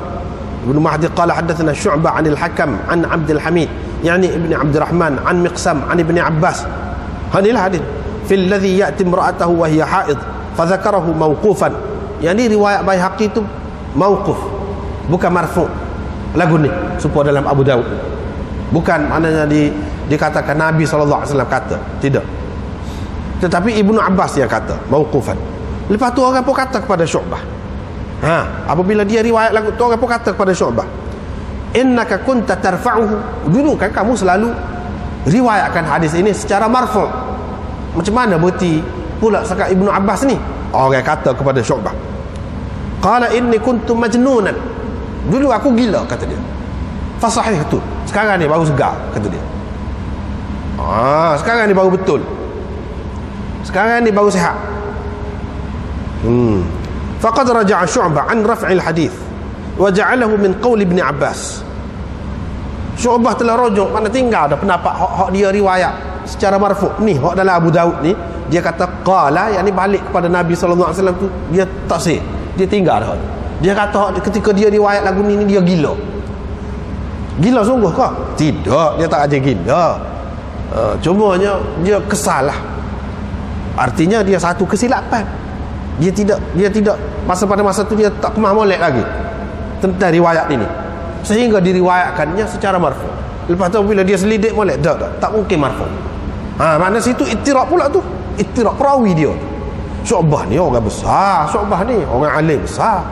[SPEAKER 1] Ibnu Mahdi qala hadatsana Syu'bah 'anil Hakam 'an Abdul Hamid, yani Ibnu Abdurrahman 'an Miqsam 'an Ibni Abbas. Hadilah hadis fil ladzi ya'ti imra'atahu wa hiya haid fa dzakarahu mawqufan. Yani riwayat Baihaqi itu mauquf, bukan marfu'. Lagu ni supaya dalam Abu Daud, bukan maknanya dikatakan Nabi SAW kata, tidak, tetapi Ibnu Abbas yang kata mauqufan. Lepas tu orang pun kata kepada Syu'bah, apabila dia riwayat lagu tu, orang pun kata kepada Syu'bah, innaka kunta tarfa'uhu, dulu kan kamu selalu riwayatkan hadis ini secara marfu'. Macam mana berarti pula sekat Ibnu Abbas ni? Orang kata kepada Syu'bah, qala inni kuntu majnunan, Dulu aku gila, kata dia. Fasahih tu. Sekarang ni baru segar, kata dia. Sekarang ni baru betul. Sekarang ni baru sihat. Faqad raja'a Syu'bah an raf'il hadith wa ja'alahu min qaul Ibn Abbas. Syu'bah telah rujuk, mana tinggal dah pendapat hak dia riwayat secara marfu'. Ni hak dalam Abu Daud ni, dia kata qala, yang ni balik kepada Nabi sallallahu alaihi wasallam tu, dia taksir. Dia tinggal dah. Dia kata ketika dia riwayat lagu ni dia gila. Gila sungguh kah? Tidak, dia tak ada gila. Cumanya dia kesal lah. Artinya dia satu kesilapan. Dia tidak pada masa tu dia tak kemah molek lagi tentang riwayat ini, sehingga diriwayatkannya secara marfu. Lepas tu bila dia selidik molek, tak mungkin marfu. Makna situ ittiraq pula tu, ittiraq perawi dia. Syu'bah ni orang besar, Syu'bah ni orang alim besar.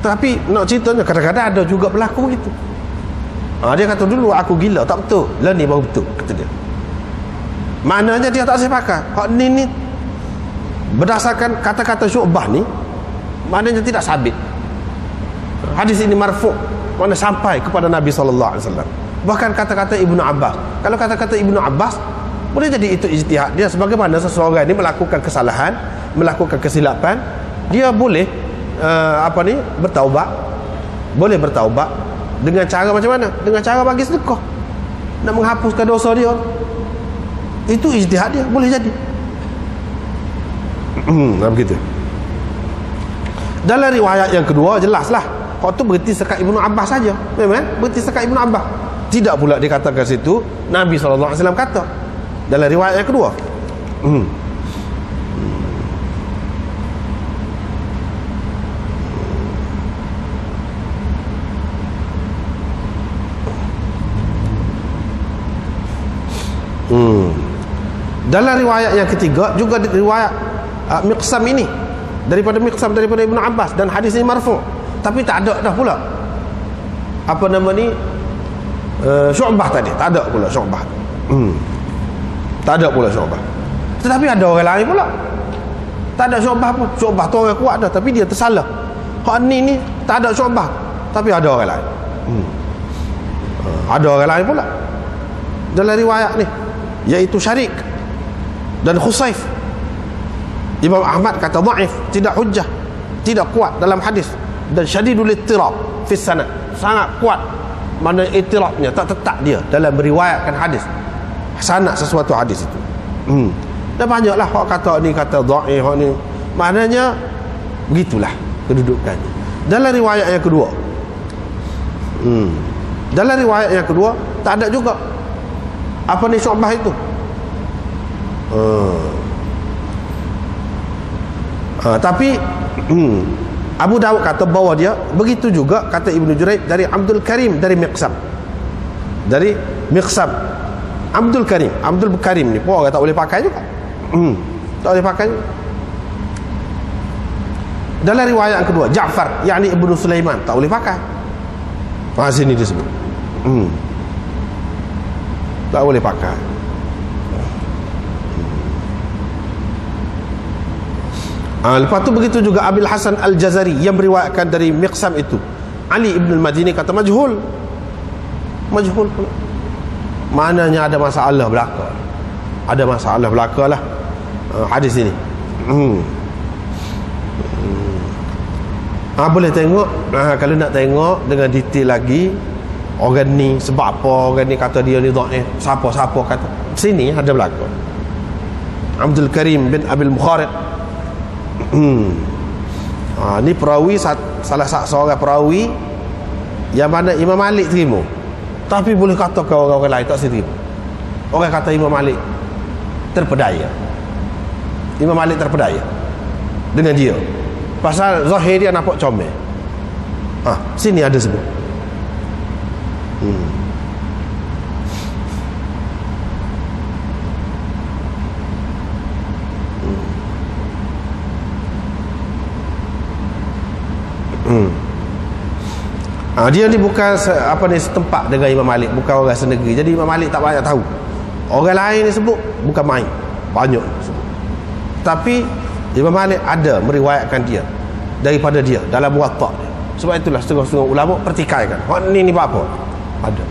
[SPEAKER 1] Tapi nak ceritanya kadang-kadang ada juga berlaku begitu. Dia kata dulu aku gila, tak betul. Lah ni baru betul, kata dia. Maknanya dia tak sepakat. Hak ni berdasarkan kata-kata Syu'bah ni, maknanya tidak sabit. Hadis ini marfu', mana sampai kepada Nabi sallallahu alaihi wasallam. Bahkan kata-kata Ibnu Abbas. Kalau kata-kata Ibnu Abbas, boleh jadi itu ijtihad dia. Sebagaimana seseorang ini melakukan kesalahan, melakukan kesilapan, dia boleh bertaubat. Boleh bertaubat dengan cara macam mana? Dengan cara bagi sedekah, nak menghapuskan dosa dia. Itu ijtihad dia, boleh jadi. Begitu. Dalam riwayat yang kedua jelaslah, hak tu berhenti sekat Ibnu Abbas saja. Memang berhenti sekat Ibnu Abbas. Tidak pula dikatakan situ Nabi sallallahu alaihi wasallam kata. Dalam riwayat yang kedua. Dalam riwayat yang ketiga juga riwayat Miqsam ini, daripada Ibnu Abbas, dan hadis ini marfu', tapi tak ada dah pula Syu'bah tadi, tak ada pula Syu'bah. Tak ada pula Syu'bah. Tetapi ada orang lain pula. Tak ada Syu'bah pun. Syu'bah tu orang kuat dah, tapi dia tersalah. Hak ni tak ada Syu'bah, tapi ada orang lain. Ada orang lain pula dalam riwayat ni, iaitu Syarik dan Khusaif. Imam Ahmad kata dhaif, tidak hujjah, tidak kuat dalam hadis, dan syadidul ittirab fi sanad, sangat kuat. Mana ittirabnya, tak tetap dia dalam meriwayatkan hadis, sanad sesuatu hadis itu. Dan banyaklah hak kata ni kata dhaif, hak ni, maknanya begitulah kedudukannya. Dalam riwayat yang kedua, dalam riwayat yang kedua tak ada juga Syu'bah itu. Tapi Abu Dawud kata bahawa dia begitu juga, kata Ibnu Jurayd dari Abdul Karim dari Miqsam. Abdul Karim ni pun orang tak boleh pakai juga. Tak boleh pakai juga. Dalam riwayat yang kedua Ja'far, yakni Ibnu Sulaiman, tak boleh pakai. Sini disebut tak boleh pakai. Lepas tu begitu juga Abil Hasan Al-Jazari yang meriwayatkan dari Miqsam itu. Ali Ibn Al-Madini kata majhul pula. Maknanya ada masalah belaka. Ada masalah belaka lah hadis ini. Boleh tengok, kalau nak tengok dengan detail lagi, orang ni sebab apa orang ni kata dia ni dhaif, siapa kata. Sini ada belaka. Abdul Karim bin Abil Mukharid. Ni perawi, salah seorang perawi yang mana Imam Malik terima, tapi boleh kata ke orang-orang lain tak terima. Orang kata Imam Malik terpedaya dengan dia, pasal zahir dia nampak comel. Sini ada sebut. Dia ni bukan setempat dengan Imam Malik, bukan orang senegeri. Jadi Imam Malik tak banyak tahu. Orang lain ni sebut bukan main, banyak sebut. Tapi Imam Malik ada meriwayatkan dia daripada dia dalam Muwatta' dia. Sebab itulah setengah-setengah ulama pertikaikan. Ni apa? Ada.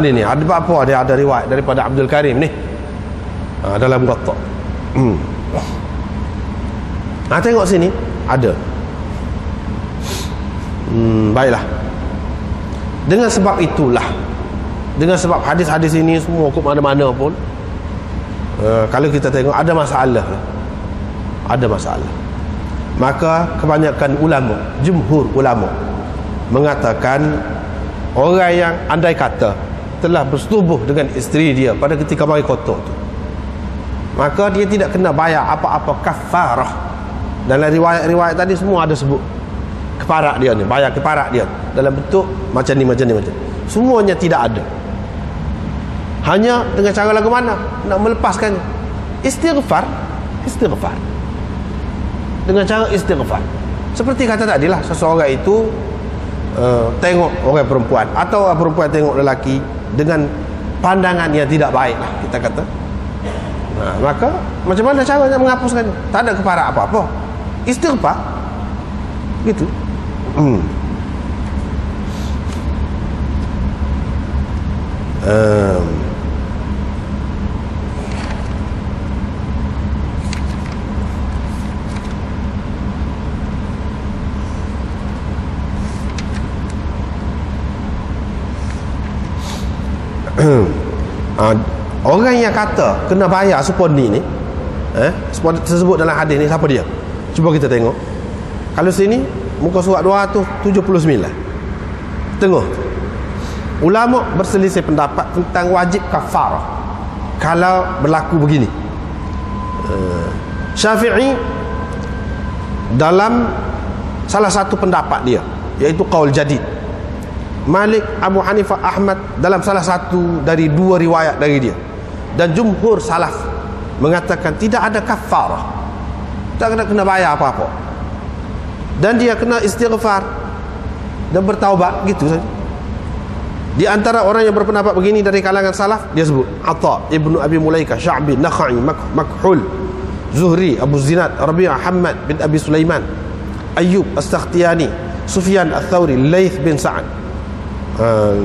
[SPEAKER 1] Ni ada apa? Dia ada riwayat daripada Abdul Karim ni. Dalam Muwatta. Tengok sini ada. Baiklah. Dengan sebab itulah, dengan sebab hadis-hadis ini semua ke mana-mana pun, kalau kita tengok ada masalah. Ada masalah. Maka kebanyakan ulama, jumhur ulama mengatakan orang yang andai kata telah bersetubuh dengan isteri dia pada ketika mari kotor tu, maka dia tidak kena bayar apa-apa kafarah. Dalam riwayat-riwayat tadi semua ada sebut keparak dia ni, bayar keparak dia dalam bentuk macam ni. Semuanya tidak ada. Hanya dengan cara lagu mana nak melepaskannya? Istighfar. Dengan cara istighfar. Seperti kata tadi lah, seseorang itu tengok orang perempuan, atau orang perempuan tengok lelaki dengan pandangan yang tidak baik lah, kita kata. Maka macam mana caranya menghapuskan? Tak ada keparak apa-apa. Istighfar. Gitu. Orang yang kata kena bayar sepondi ni, sepondi tersebut dalam hadis ni, siapa dia? Cuba kita tengok. Kalau sini muka surat 279, tengok, ulama berselisih pendapat tentang wajib kafarah kalau berlaku begini. Syafi'i dalam salah satu pendapat dia, iaitu qaul jadid. Malik, Abu Hanifah, Ahmad dalam salah satu dari dua riwayat dari dia, dan jumhur salaf mengatakan tidak ada kafarah, tak kena bayar apa-apa, dan dia kena istighfar dan bertaubat, gitu saja. Di antara orang yang berpendapat begini dari kalangan salaf, dia sebut Atha, Ibnu Abi Mulaikah, Sya'bi, Nakhai, Makhul, Zuhri, Abu Zinad, Rabi'ah, Hamad bin Abi Sulaiman, Ayyub As-Sakhtiyani, Sufyan Ats-Tsauri, Laits bin Sa'ad,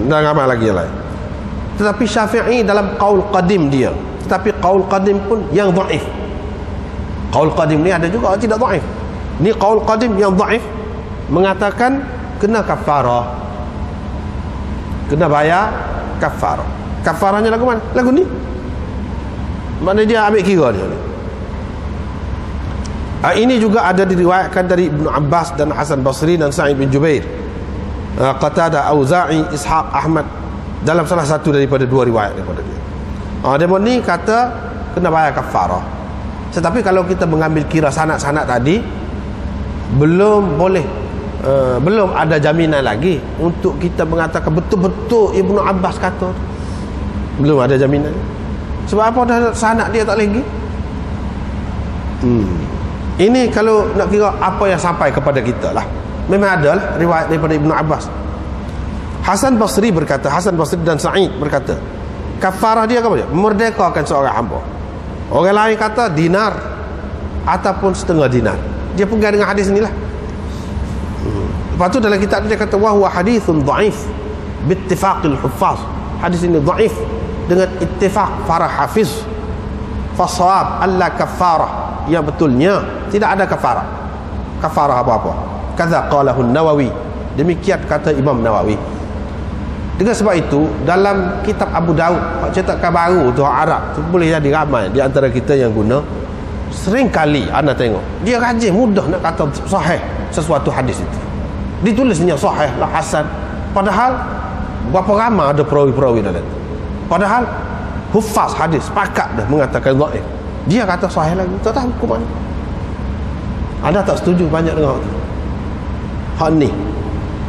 [SPEAKER 1] dan ramai lagi yang lain. Tetapi Syafi'i dalam qaul qadim dia, tetapi qaul qadim pun yang dhaif. Qaul qadim ni ada juga tidak dhaif. Ni qaul qadim yang dhaif, mengatakan kena kafarah, kena bayar kafarah. Kafarahnya lagu mana? Lagu ni. Mana dia ambil kira dia ni. Ini juga ada diriwayatkan dari Ibnu Abbas dan Hasan Basri dan Sa'id bin Jubair, Qatadah, Auza'i, Ishaq, Ahmad, dalam salah satu daripada dua riwayat daripada dia. Dia ni kata kena bayar kafarah. Tetapi kalau kita mengambil kira sanad-sanad tadi, belum boleh, belum ada jaminan lagi untuk kita mengatakan betul-betul Ibnu Abbas kata. Belum ada jaminan. Sebab apa? Dah sanad dia tak lagi. Ini kalau nak kira apa yang sampai kepada kita lah, memang ada lah riwayat daripada Ibnu Abbas. Hasan Basri berkata, Hasan Basri dan Sa'id berkata, kafarah dia apa dia? Memerdekakan seorang hamba. Orang lain kata dinar ataupun setengah dinar. Dia pegang dengan hadis inilah. Lepas tu dalam kitab dia kata wa huwa hadithun dhaif bittifaqil huffaz. Hadis ini dhaif dengan ittifaq para hafiz. Fasawab alla kafarah, yang betulnya tidak ada kafarah. Kafarah apa-apa. Kadza qalahu Nawawi, demikian kata Imam Nawawi. Dengan sebab itu dalam kitab Abu Daud, cetakan baru tu Arab tu, boleh jadi ramai di antara kita yang guna. Sering kali anda tengok dia rajin mudah nak kata sahih sesuatu hadis itu, ditulisnya sahih lah, hasan, padahal berapa ramai ada perawi-perawi dalam itu. Padahal hufaz hadis sepakat dah mengatakan dhaif, dia kata sahih lagi, tak tahu hukum mana. Anda tak setuju banyak dengan hak tu. Hak ni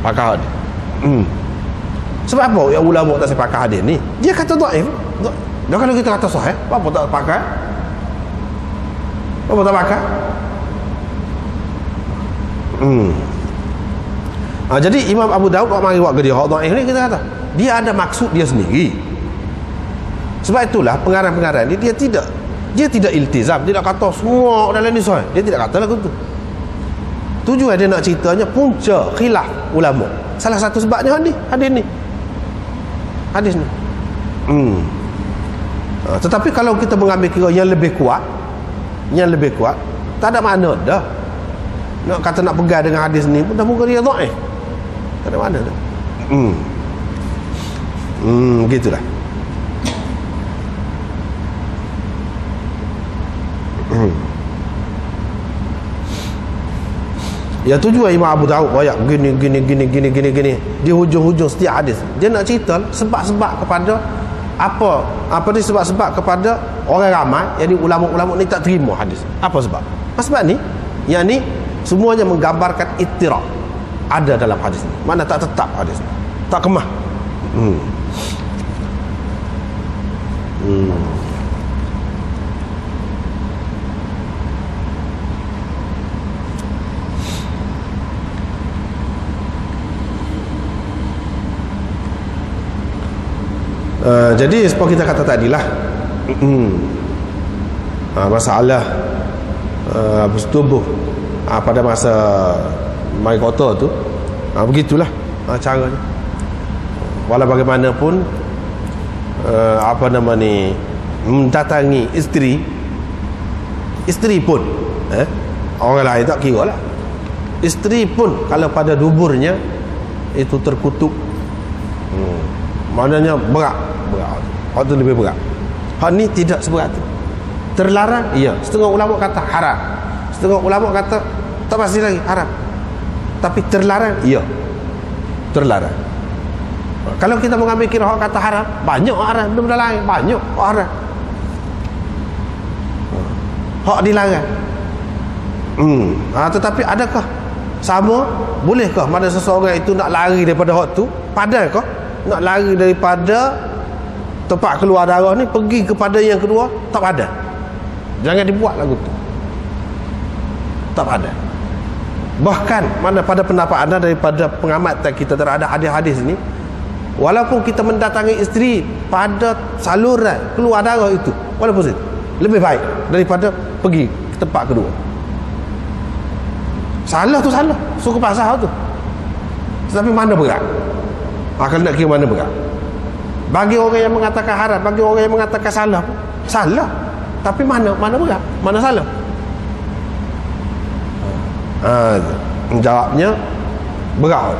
[SPEAKER 1] pakar hadis. Sebab apa yang ulama tak sepakat hadis ni? Dia kata dhaif. Dan kalau kita kata sahih, apa tak pakai? Apa tak pakai? Jadi Imam Abu Daud mari buat dia hak dhaif ni, kita kata dia ada maksud dia sendiri. Sebab itulah pengarang-pengarang ni dia tidak iltizam, tidak kata semua dalam ni sahih. Dia tidak kata lagu tu. tujuan dia nak ceritanya punca khilaf ulama. Salah satu sebabnya hadis ni. Tetapi kalau kita mengambil kira yang lebih kuat, tak ada makna dah. Nak kata nak pegang dengan hadis ni pun dah muka dia dhaif. Tak ada makna dah. Gitulah. Ya tujuan Imam Abu Daud banyak gini di hujung-hujung setiap hadis dia nak cerita sebab-sebab kepada apa ni, sebab-sebab kepada orang ramai, jadi ulama-ulama ni tak terima hadis. Apa sebab? Sebab ni yang ni semuanya menggambarkan ittirab ada dalam hadis ni, mana tak tetap hadis ni, tak kemah. Jadi seperti kita kata tadilah, masalah bersetubuh pada masa mai kota tu, begitulah caranya. Walau bagaimanapun mendatangi isteri pun orang lain tak kira lah, isteri pun kalau pada duburnya itu terkutuk, maknanya berat. Hak tu lebih berat. Hak ni tidak seberat tu. Terlarang? Ya. Setengah ulama kata haram. Setengah ulama kata tak pasti lagi haram. Tapi terlarang? Ya. Terlarang. Kalau kita mengambil kira hak kata haram, banyak haram, benda-benda lain banyak hak haram. Hak dilarang. Tetapi adakah sama? Bolehkah mana seseorang itu nak lari daripada hak tu? Padaikah nak lari daripada tempat keluar darah ni pergi kepada yang kedua? Tak pada. Jangan dibuat lagu tu. Tak pada. Bahkan mana pada pendapat anda daripada pengamatan kita terhadap hadis-hadis ni, walaupun kita mendatangi isteri pada saluran keluar darah itu, walaupun itu lebih baik daripada pergi ke tempat kedua. Salah tu salah, suka pasal tu. Tetapi mana berat? Kalau nak kira mana berat, bagi orang yang mengatakan haram, bagi orang yang mengatakan salah pun salah. Tapi mana berat, mana salah? Jawabnya berat.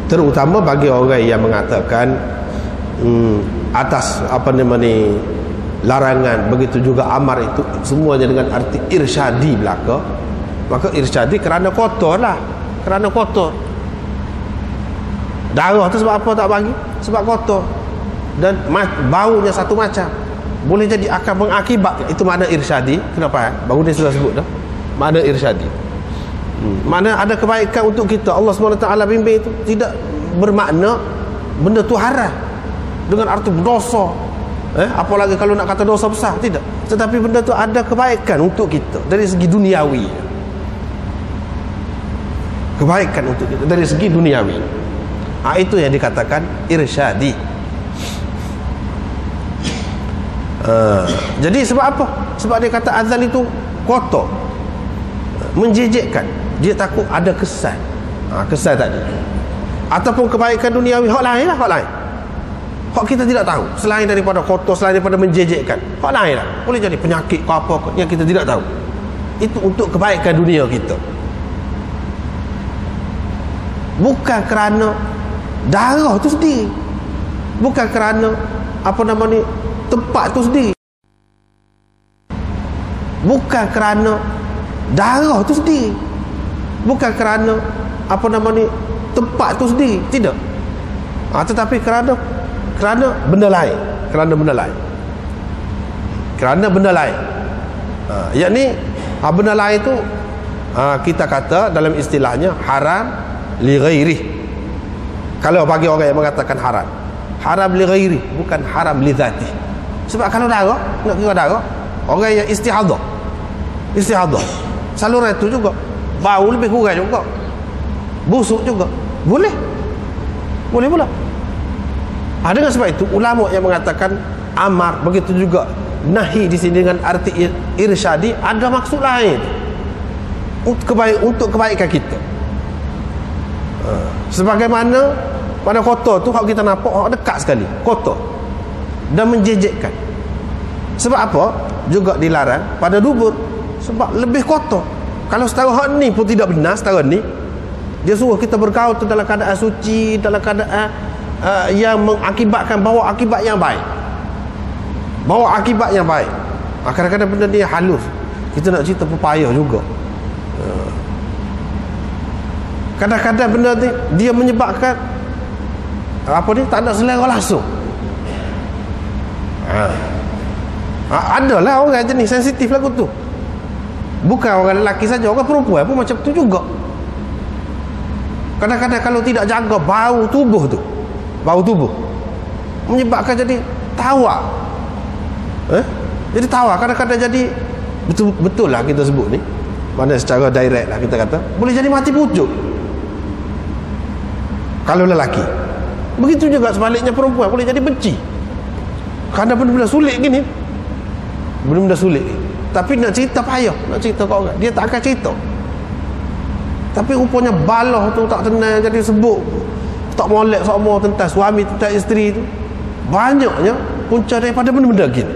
[SPEAKER 1] Terutama bagi orang yang mengatakan atas larangan, begitu juga amar itu semuanya dengan arti irsyadi belaka, maka irsyadi kerana kotor lah, kerana kotor. Darah tu sebab apa tak bagi? Sebab kotor. Dan baunya satu macam, boleh jadi akan mengakibatkan. Itu makna irsyadi. Kenapa? Baru dia sudah sebut dah makna irsyadi. Makna ada kebaikan untuk kita. Allah SWT bimbing itu tidak bermakna benda tu haram dengan arti berdosa. Apalagi kalau nak kata dosa besar, tidak. Tetapi benda tu ada kebaikan untuk kita dari segi duniawi. Kebaikan untuk kita dari segi duniawi. Itu yang dikatakan irsyadi. Jadi sebab apa? Sebab dia kata azal itu kotor, menjejekkan. Dia takut ada kesan. Kesan tadi. Ataupun kebaikan duniawi hak lain lah, hak lain. Hak kita tidak tahu, selain daripada kotor, selain daripada menjejekkan, hak lain lah. Boleh jadi penyakit ke apa ke yang kita tidak tahu. Itu untuk kebaikan dunia kita, bukan kerana darah tu sendiri, bukan kerana tempat tu sendiri, bukan kerana darah tu sendiri, bukan kerana tempat tu sendiri, tidak. Tetapi kerana benda lain, kerana benda lain. Yakni benda lain tu kita kata dalam istilahnya haram li ghairi. Kalau bagi orang yang mengatakan haram li ghairi, bukan haram li zati. Sebab kalau darah, nak kira darah, orang yang istihadah, saluran itu juga bau lebih kurang juga, busuk juga, boleh pula. Dengan sebab itu ulama yang mengatakan amar, begitu juga nahi di sini dengan arti irsyadi, ada maksud lain untuk kebaikan kita. Sebagaimana pada kotor tu, kalau kita nampak dekat sekali kotor dan menjejekkan. Sebab apa? Juga dilarang pada dubur, sebab lebih kotor. Kalau setara hak ni pun tidak benar, setara ni dia suruh kita bergaul tu dalam keadaan suci, dalam keadaan yang mengakibatkan bawa akibat yang baik, bawa akibat yang baik. Kadang-kadang benda ni halus, kita nak cerita pepayah juga. Kadang-kadang benda ni dia menyebabkan apa ni, tak ada selera langsung. Adalah orang jenis sensitif lagu tu. Bukan orang lelaki saja, orang perempuan pun macam tu juga. Kadang-kadang kalau tidak jaga bau tubuh tu, bau tubuh menyebabkan jadi tawa. Jadi tawa, kadang-kadang jadi betul lah kita sebut ni, mana secara direct lah kita kata, boleh jadi mati pucuk kalau lelaki. Begitu juga sebaliknya, perempuan boleh jadi benci. Kerana benda-benda sulit gini, benda-benda sulit. Tapi nak cerita payah, nak cerita kat orang, dia tak akan cerita. Tapi rupanya balah tu tak tenang, jadi sebut tak molek semua tentang suami, tentang isteri tu. Banyaknya punca daripada benda-benda gini.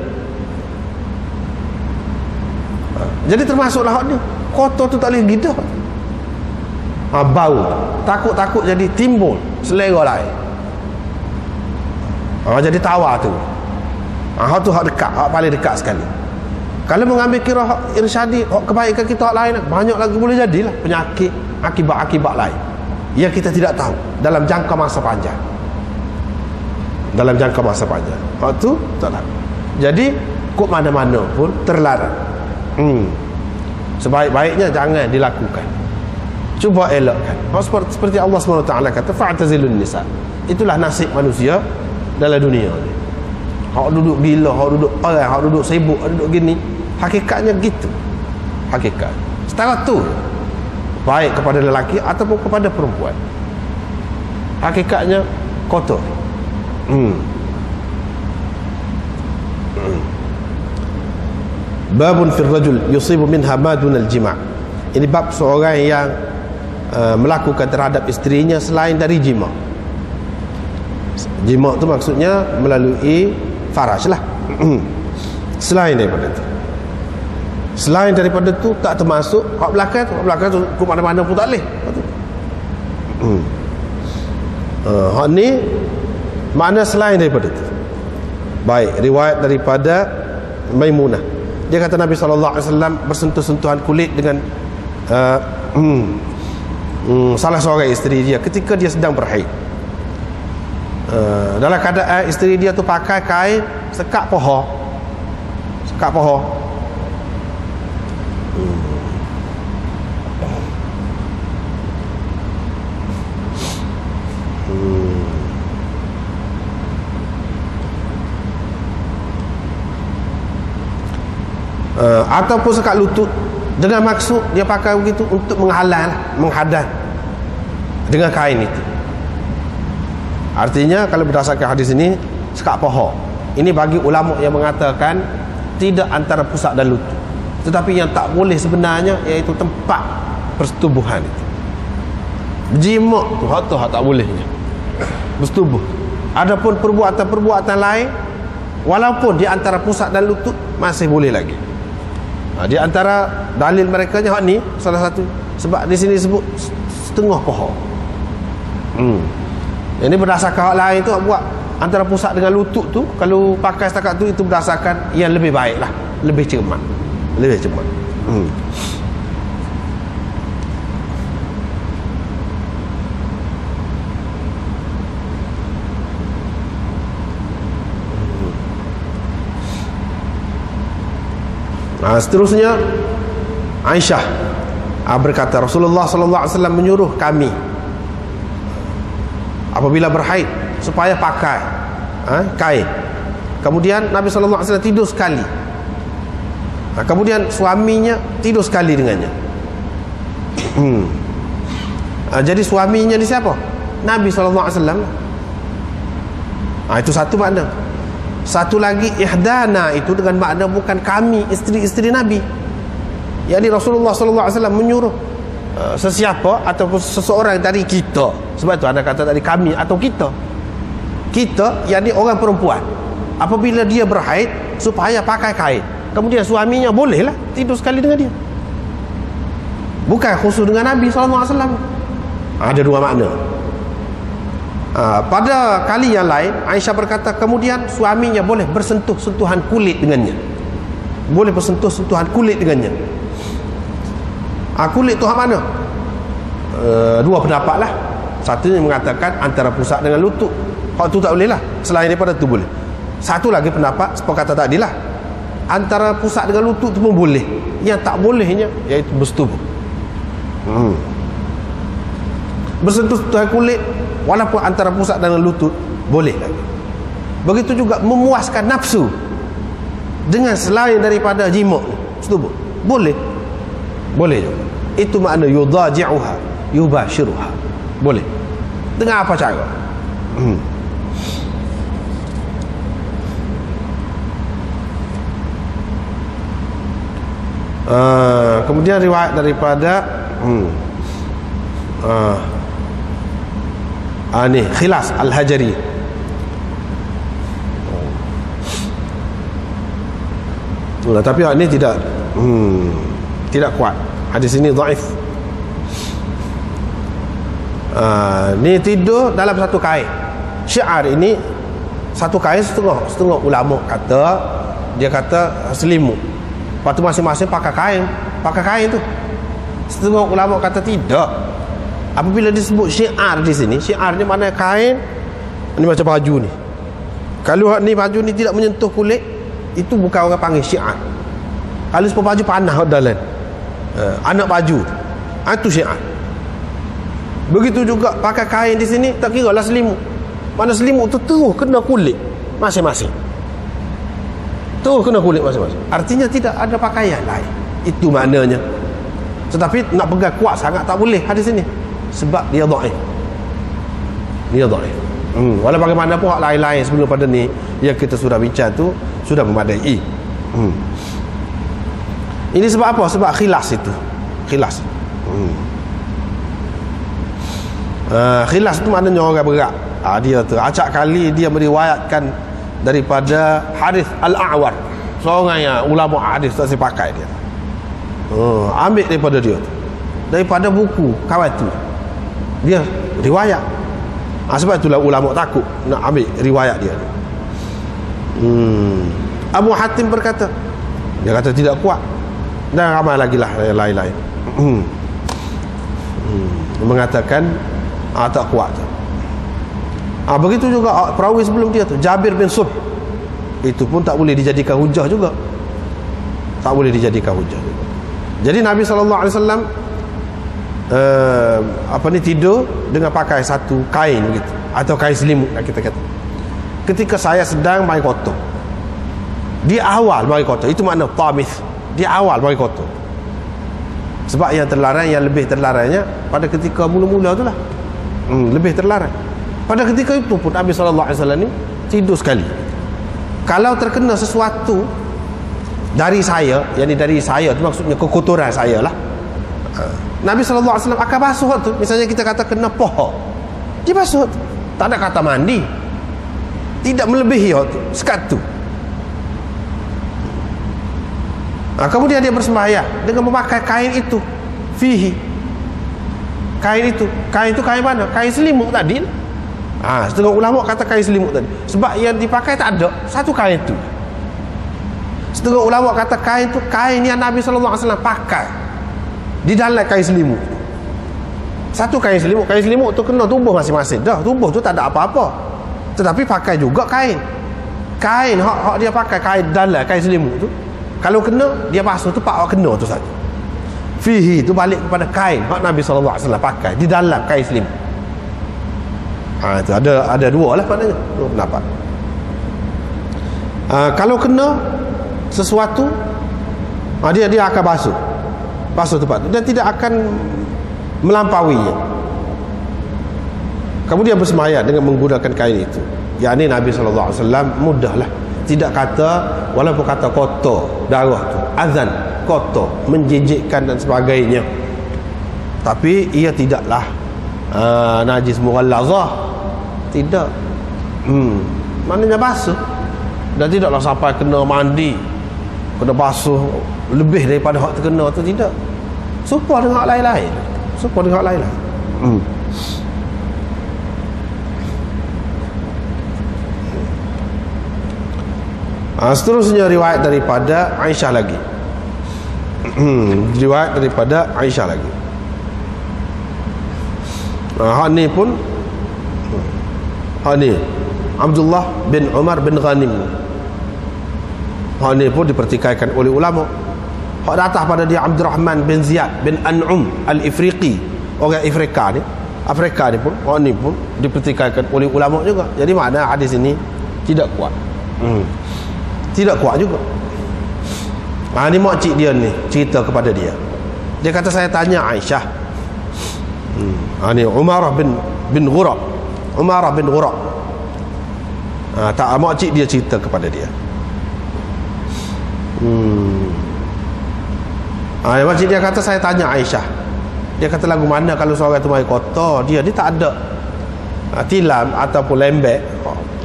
[SPEAKER 1] Jadi termasuklah hak ni, kotor tu tak boleh gidah. Bau, takut-takut jadi timbul selera lain. Jadi tawa tu. Hak tu hak dekat, hak paling dekat sekali. Kalau mengambil kira hak irsyadi, hak kebaikan kita hak lain, banyak lagi boleh jadilah penyakit, akibat-akibat lain yang kita tidak tahu dalam jangka masa panjang. Dalam jangka masa panjang. Hak tu tak tahu. Jadi kok mana-mana pun terlarang. Sebaik-baiknya jangan dilakukan. Cuba elakkan. Seperti Allah SWT kata, fa'tazilun nisa. Itulah nasib manusia dalam dunia ni. Hak duduk gila, hak duduk orang, hak duduk sibuk, hak duduk gini. Hakikatnya gitu. Hakikat. Setara tu, baik kepada lelaki ataupun kepada perempuan, hakikatnya kotor. Babun fil rajul yusibu minha ma dunal jima'. Ini bab seorang yang melakukan terhadap isterinya selain dari jima'. Jima' tu maksudnya melalui faraj lah. Selain daripada itu, selain daripada tu tak termasuk hak belakang tu. Hak belakang tu ke mana-mana pun tak boleh. Hak ni makna selain daripada tu. Baik, riwayat daripada Maimunah, dia kata Nabi SAW bersentuh-sentuhan kulit dengan salah seorang isteri dia ketika dia sedang berhaid. Dalam keadaan isteri dia tu pakai kain sekat pohon. Sekat pohon. Ataupun sekat lutut, dengan maksud dia pakai begitu untuk menghadang dengan kain itu. Artinya kalau berdasarkan hadis ini, sekat pohon ini bagi ulama yang mengatakan tidak antara pusat dan lutut, tetapi yang tak boleh sebenarnya iaitu tempat persetubuhan itu. Jima' tu hak tak bolehnya bersetubuh. Adapun perbuatan-perbuatan lain, walaupun di antara pusat dan lutut, masih boleh lagi. Di antara dalil mereka hak ni salah satu, sebab di sini sebut setengah pohon. Ini berdasarkan hak lain tu buat antara pusat dengan lutut tu, kalau pakai setakat tu, itu berdasarkan yang lebih baik lah, lebih cermat, lebih cermat. Seterusnya Aisyah berkata, Rasulullah SAW menyuruh kami apabila berhaid supaya pakai kain. Kemudian Nabi SAW tidur sekali. Kemudian suaminya tidur sekali dengannya. Jadi suaminya ni siapa? Nabi SAW. Itu satu makna. Satu lagi ihdana, itu dengan makna bukan kami isteri-isteri Nabi. Yani Rasulullah SAW menyuruh sesiapa ataupun seseorang dari kita. Sebab tu anda kata tadi kami atau kita. Kita yakni orang perempuan, apabila dia berhaid supaya pakai kain, kemudian suaminya bolehlah tidur sekali dengan dia. Bukan khusus dengan Nabi SAW. Ada dua makna. Pada kali yang lain Aisyah berkata kemudian suaminya boleh bersentuh-sentuhan kulit dengannya. Boleh bersentuh-sentuhan kulit dengannya. Kulit tu hak mana? Dua pendapat lah. Satu yang mengatakan antara pusat dengan lutut. Hak tu tak boleh lah. Selain daripada tu boleh. Satu lagi pendapat seperti kata tadi lah, antara pusat dengan lutut tu pun boleh. Yang tak bolehnya iaitu bersetubuh. Bersentuh-sentuhan kulit walaupun antara pusat dan lutut boleh lagi. Begitu juga memuaskan nafsu dengan selain daripada jima, setubuh boleh. Boleh juga. Itu makna yudaji'uha, yubashiruha. Boleh. Dengan apa cara? Kemudian riwayat daripada ni Khilas Al-Hajari. Tapi ini tidak kuat. Hadis ini dhaif. Ni tidur dalam satu kain. Syiar ini satu kain setengah. Setengah ulama kata, dia kata selimut. Lepas tu masing-masing pakai kain tu. Setengah ulama kata tidak. Apabila disebut syiar di sini, syiar ni mana kain ni macam baju ni. Kalau ni baju ni tidak menyentuh kulit, itu bukan orang panggil syiar. Kalau sebab baju panah dalam anak baju itu syiar. Begitu juga pakai kain di sini, tak kira lah selimut. Mana selimut tu terus kena kulit masing-masing. Terus kena kulit masing-masing. Artinya tidak ada pakaian lain. Itu maknanya. Tetapi nak pegang kuat sangat tak boleh hadis ini. Sebab dia dhaif. Dia dhaif. Walau bagaimanapun hak lain-lain sebelum pada ni yang kita sudah bincang tu sudah memadai. Ini sebab apa? Sebab khilas itu. Khilas. Khilas itu maknanya orang berat. Dia tu acak kali dia meriwayatkan daripada Harith Al-A'war, seorang yang ulama hadis tak saya pakai dia. Ambil daripada dia tu, daripada buku kawan tu dia riwayat. Sebab itulah ulama takut nak ambil riwayat dia. Abu Hatim berkata, dia kata tidak kuat, dan ramai lagi lah yang lain-lain mengatakan tak kuat. Begitu juga perawi sebelum dia tu, Jabir bin Subh, itu pun tak boleh dijadikan hujah juga. Tak boleh dijadikan hujah juga. Jadi Nabi SAW tidur dengan pakai satu kain begitu, atau kain selimut kita kata. Ketika saya sedang mari kotor, di awal mari kotor, itu makna tamith, di awal mari kotor. Sebab yang terlarang, yang lebih terlarangnya pada ketika mula-mula itulah, lebih terlarang. Pada ketika itu pun Nabi SAW ni tidur sekali. Kalau terkena sesuatu dari saya, yakni dari saya tu maksudnya kekotoran saya lah, Nabi SAW akan basuh tu. Misalnya kita kata kena poho, dia basuh tu. Tak ada kata mandi, tidak melebihi tu, sekat tu. Kemudian dia bersembahyang dengan memakai kain itu, fihi. Kain itu kain mana? Kain selimut tadi. Setengah ulama kata kain selimut tadi, sebab yang dipakai tak ada satu kain itu. Setengah ulama kata kain itu kain yang Nabi SAW pakai di dalam kain selimut. Satu kain selimut tu kena tubuh masing-masing. Dah tubuh tu tak ada apa-apa, tetapi pakai juga kain hak dia pakai kain dalam kain selimut tu. Kalau kena dia basuh tu, pak kena tu saja. Fihi tu balik kepada kain hak Nabi SAW pakai di dalam kain selimut. Itu ada dua lah maknanya, dua pendapat. Kalau kena sesuatu, dia akan basuh tempat tu dan tidak akan melampauinya. Kemudian bersemayam dengan menggunakan kain itu. Yang ini Nabi SAW mudahlah tidak kata, walaupun kata kotor darah tu, azan kotor, menjijikkan dan sebagainya, tapi ia tidaklah najis mughallazah, tidak. Maknanya basuh, dan tidaklah sampai kena mandi, kena basuh lebih daripada hak terkena tu, tidak. Serupa dengan hak lain-lain, serupa dengan hak lain-lain. Seterusnya riwayat daripada Aisyah lagi. Riwayat daripada Aisyah lagi. Hak ni pun, hak ni Abdullah bin Umar bin Ghanim, hak ni pun dipertikaikan oleh ulama. Hak datang pada dia Abdurrahman bin Ziyad bin An'um Al-Ifriqi, orang Afrika ni. Afrika ni pun, hak ni pun dipertikaikan oleh ulama juga. Jadi makna hadis ini tidak kuat. Tidak kuat juga. Ni makcik dia ni cerita kepada dia. Dia kata, saya tanya Aisyah. Ni Umar bin Ghurab. Umar bin Ghurab. Tak, makcik dia cerita kepada dia. Makcik dia kata, saya tanya Aisyah. Dia kata, lagu mana kalau seorang tu mai kotor, dia tak ada tilam ataupun lembek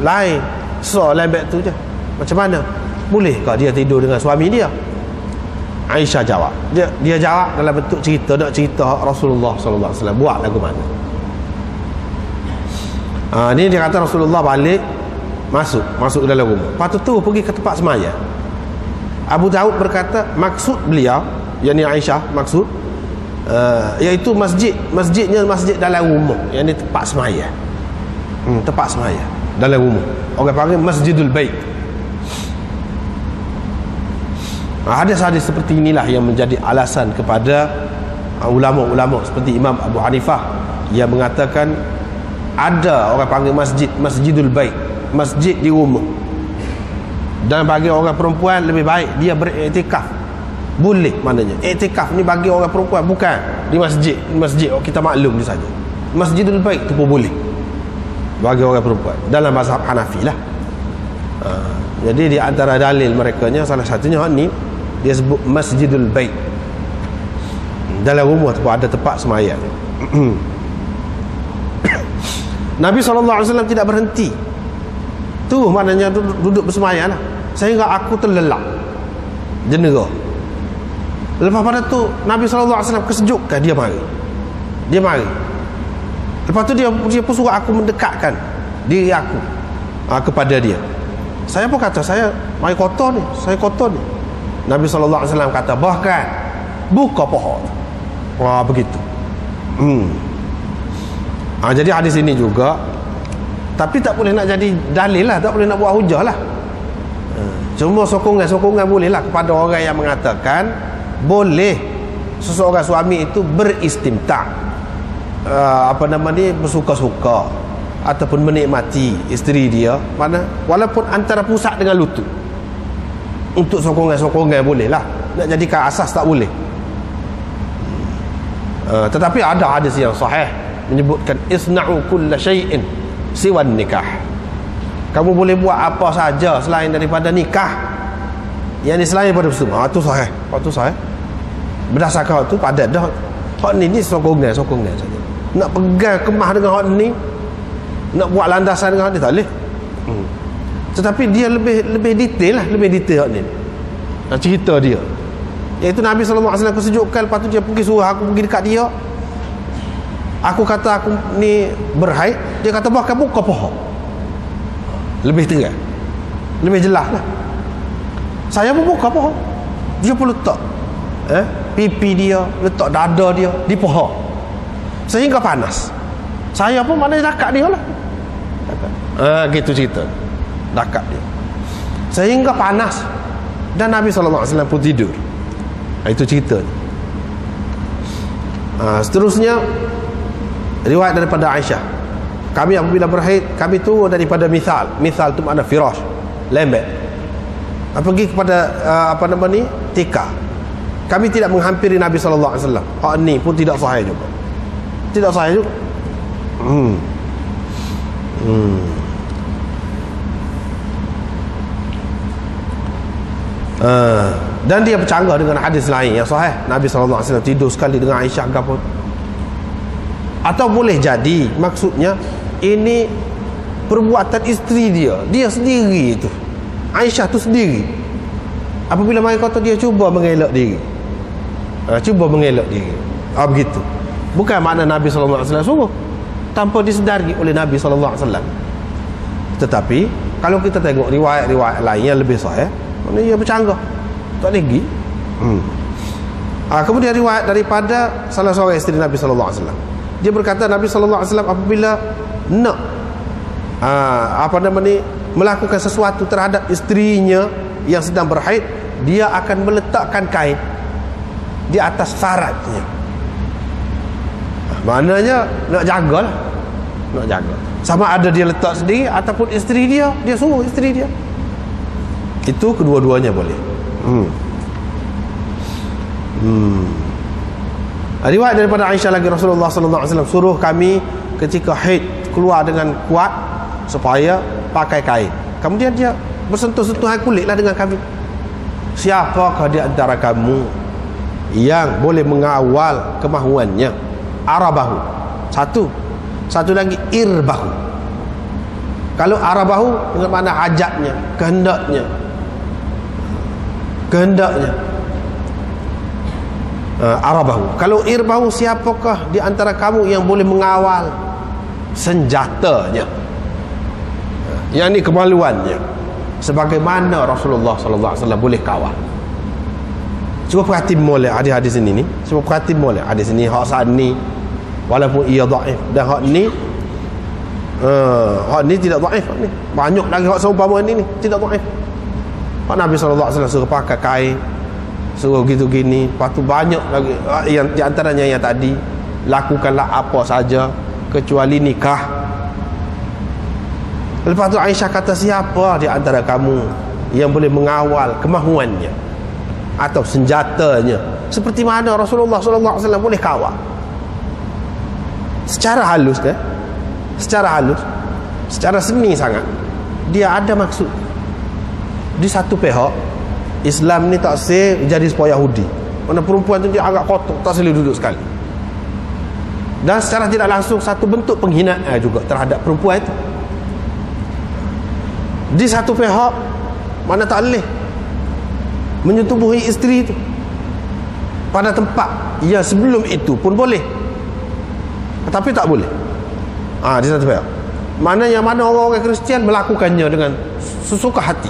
[SPEAKER 1] lain, so lembek tu je, macam mana? Bolehkah dia tidur dengan suami dia? Aisyah jawab. Dia jawab dalam bentuk cerita, nak cerita Rasulullah sallallahu alaihi wasallam buat lagu mana. Ni dia kata Rasulullah balik, masuk ke dalam rumah. Lepas tu pergi ke tempat semaya. Abu Daud berkata, maksud beliau, yakni Aisyah, maksud iaitu masjidnya masjid dalam rumah, yakni tempat semaya. Tempat semaya dalam rumah, orang panggil Masjidul Bait. Hadis-hadis seperti inilah yang menjadi alasan kepada ulama-ulama seperti Imam Abu Hanifah yang mengatakan ada orang panggil Masjidul Bait, masjid di rumah, dan bagi orang perempuan lebih baik dia beriktikaf. Boleh, maknanya iktikaf ni bagi orang perempuan, bukan di masjid kita maklum ni saja. Masjidul Bait tu pun boleh bagi orang perempuan dalam mazhab Hanafi lah. Jadi di antara dalil merekanya salah satunya ni dia sebut Masjidul Bait. Dalam rumah tu pun ada tempat sembahyang. Nabi SAW tidak berhenti. Tu maknanya duduk bersembahyang lah, sehingga aku terlelap jenera. Lepas pada tu Nabi SAW kesejukkan, dia mari. Lepas tu dia pun suruh aku mendekatkan diri aku kepada dia. Saya pun kata, saya mai kotor ni. Nabi SAW kata, bahkan buka pohon. Wah, begitu. Jadi hadis ini juga, tapi tak boleh nak jadi dalil lah, tak boleh nak buat hujah lah. Cuma sokongan boleh lah kepada orang yang mengatakan boleh seseorang suami itu beristimta', bersuka-suka ataupun menikmati isteri dia, mana walaupun antara pusat dengan lutut. Untuk sokongan boleh lah, nak jadikan asas tak boleh. Tetapi ada hadis yang sahih menyebutkan isna'u kulla syai'in siwan nikah. Kamu boleh buat apa saja selain daripada nikah, yang ni selain daripada bersumpah. Itu sahih. Itu sahih. Berdasarkan tu padat dah. Hak ni sokongan saja. Nak pegang kemah dengan hak ni, nak buat landasan dengan hak ni tak boleh. Tetapi dia lebih detail lah, lebih detail ni cerita dia, iaitu Nabi SAW kesejukkan. Lepas tu dia pergi suruh aku pergi dekat dia. Aku kata aku ni berhaid, dia kata bahkan buka pohon. Lebih terang, lebih jelas lah. Saya pun buka pohon, dia pun letak pipi dia, letak dada dia di pohon sehingga panas. Saya pun maknanya dekat dia lah. Gitu cerita, dekat dia sehingga panas, dan Nabi SAW pun tidur. Itu cerita. Seterusnya riwayat daripada Aisyah, kami apabila berhaid, kami turun daripada misal tu makna firash, lembek, pergi kepada tikar. Kami tidak menghampiri Nabi SAW. Hak ni pun tidak sahih juga. Dan dia bercanggah dengan hadis lain yang sahih, Nabi SAW tidur sekali dengan Aisyah ke apa. Atau boleh jadi maksudnya ini perbuatan isteri dia sendiri itu, Aisyah tu sendiri. Apabila mai kata dia cuba mengelak diri, begitu. Bukan makna Nabi SAW suruh tanpa disedari oleh Nabi SAW. Tetapi kalau kita tengok riwayat-riwayat lain yang lebih sahih, mana ia bercanggah tak lagi. Kemudian riwayat daripada salah seorang isteri Nabi SAW, dia berkata Nabi SAW apabila nak melakukan sesuatu terhadap isterinya yang sedang berhaid, dia akan meletakkan kain di atas faradnya. Maknanya nak jagalah, nak jaga. Sama ada dia letak sendiri ataupun isteri dia suruh isteri dia. Itu kedua-duanya boleh. Riwayat daripada Aisyah lagi, Rasulullah SAW suruh kami ketika haid keluar dengan kuat supaya pakai kain. Kemudian dia bersentuh-sentuhan kulitlah dengan kami. Siapakah di antara kamu yang boleh mengawal kemahuannya? Arabahu. Satu lagi irbahu. Kalau arabahu dengan makna hajatnya, kehendaknya. Arabahu. Kalau irbahu, siapakah di antara kamu yang boleh mengawal senjatanya? Yang ini kemaluannya. Sebagaimana Rasulullah SAW boleh kawal. Cuba perhati molek hadis-hadis ini ni. Cuba perhati molek hadis ini. Hak saat ni walaupun ia dhaif, dan hak ni tidak dhaif ni. Banyak lagi hak seumpama ni tidak dhaif. Hak Nabi SAW suruh pakai kain, suruh gitu gini. Lepas tu banyak lagi yang di antaranya yang tadi, lakukanlah apa saja kecuali nikah. Lepas tu Aisyah kata, siapa di antara kamu yang boleh mengawal kemahuannya atau senjatanya seperti mana Rasulullah SAW boleh kawal? Secara halus kan? Secara seni sangat. Dia ada maksud. Di satu pihak, Islam ni tak jadi sepaya Yahudi. Mana perempuan tu dia agak kotor, tak boleh duduk sekali. Dan secara tidak langsung satu bentuk penghinaan juga terhadap perempuan itu. Di satu pihak, mana tak boleh menyetubuhi isteri itu pada tempat yang sebelum itu pun boleh, tapi tak boleh. Di satu pihak, mana orang-orang Kristian melakukannya dengan sesuka hati.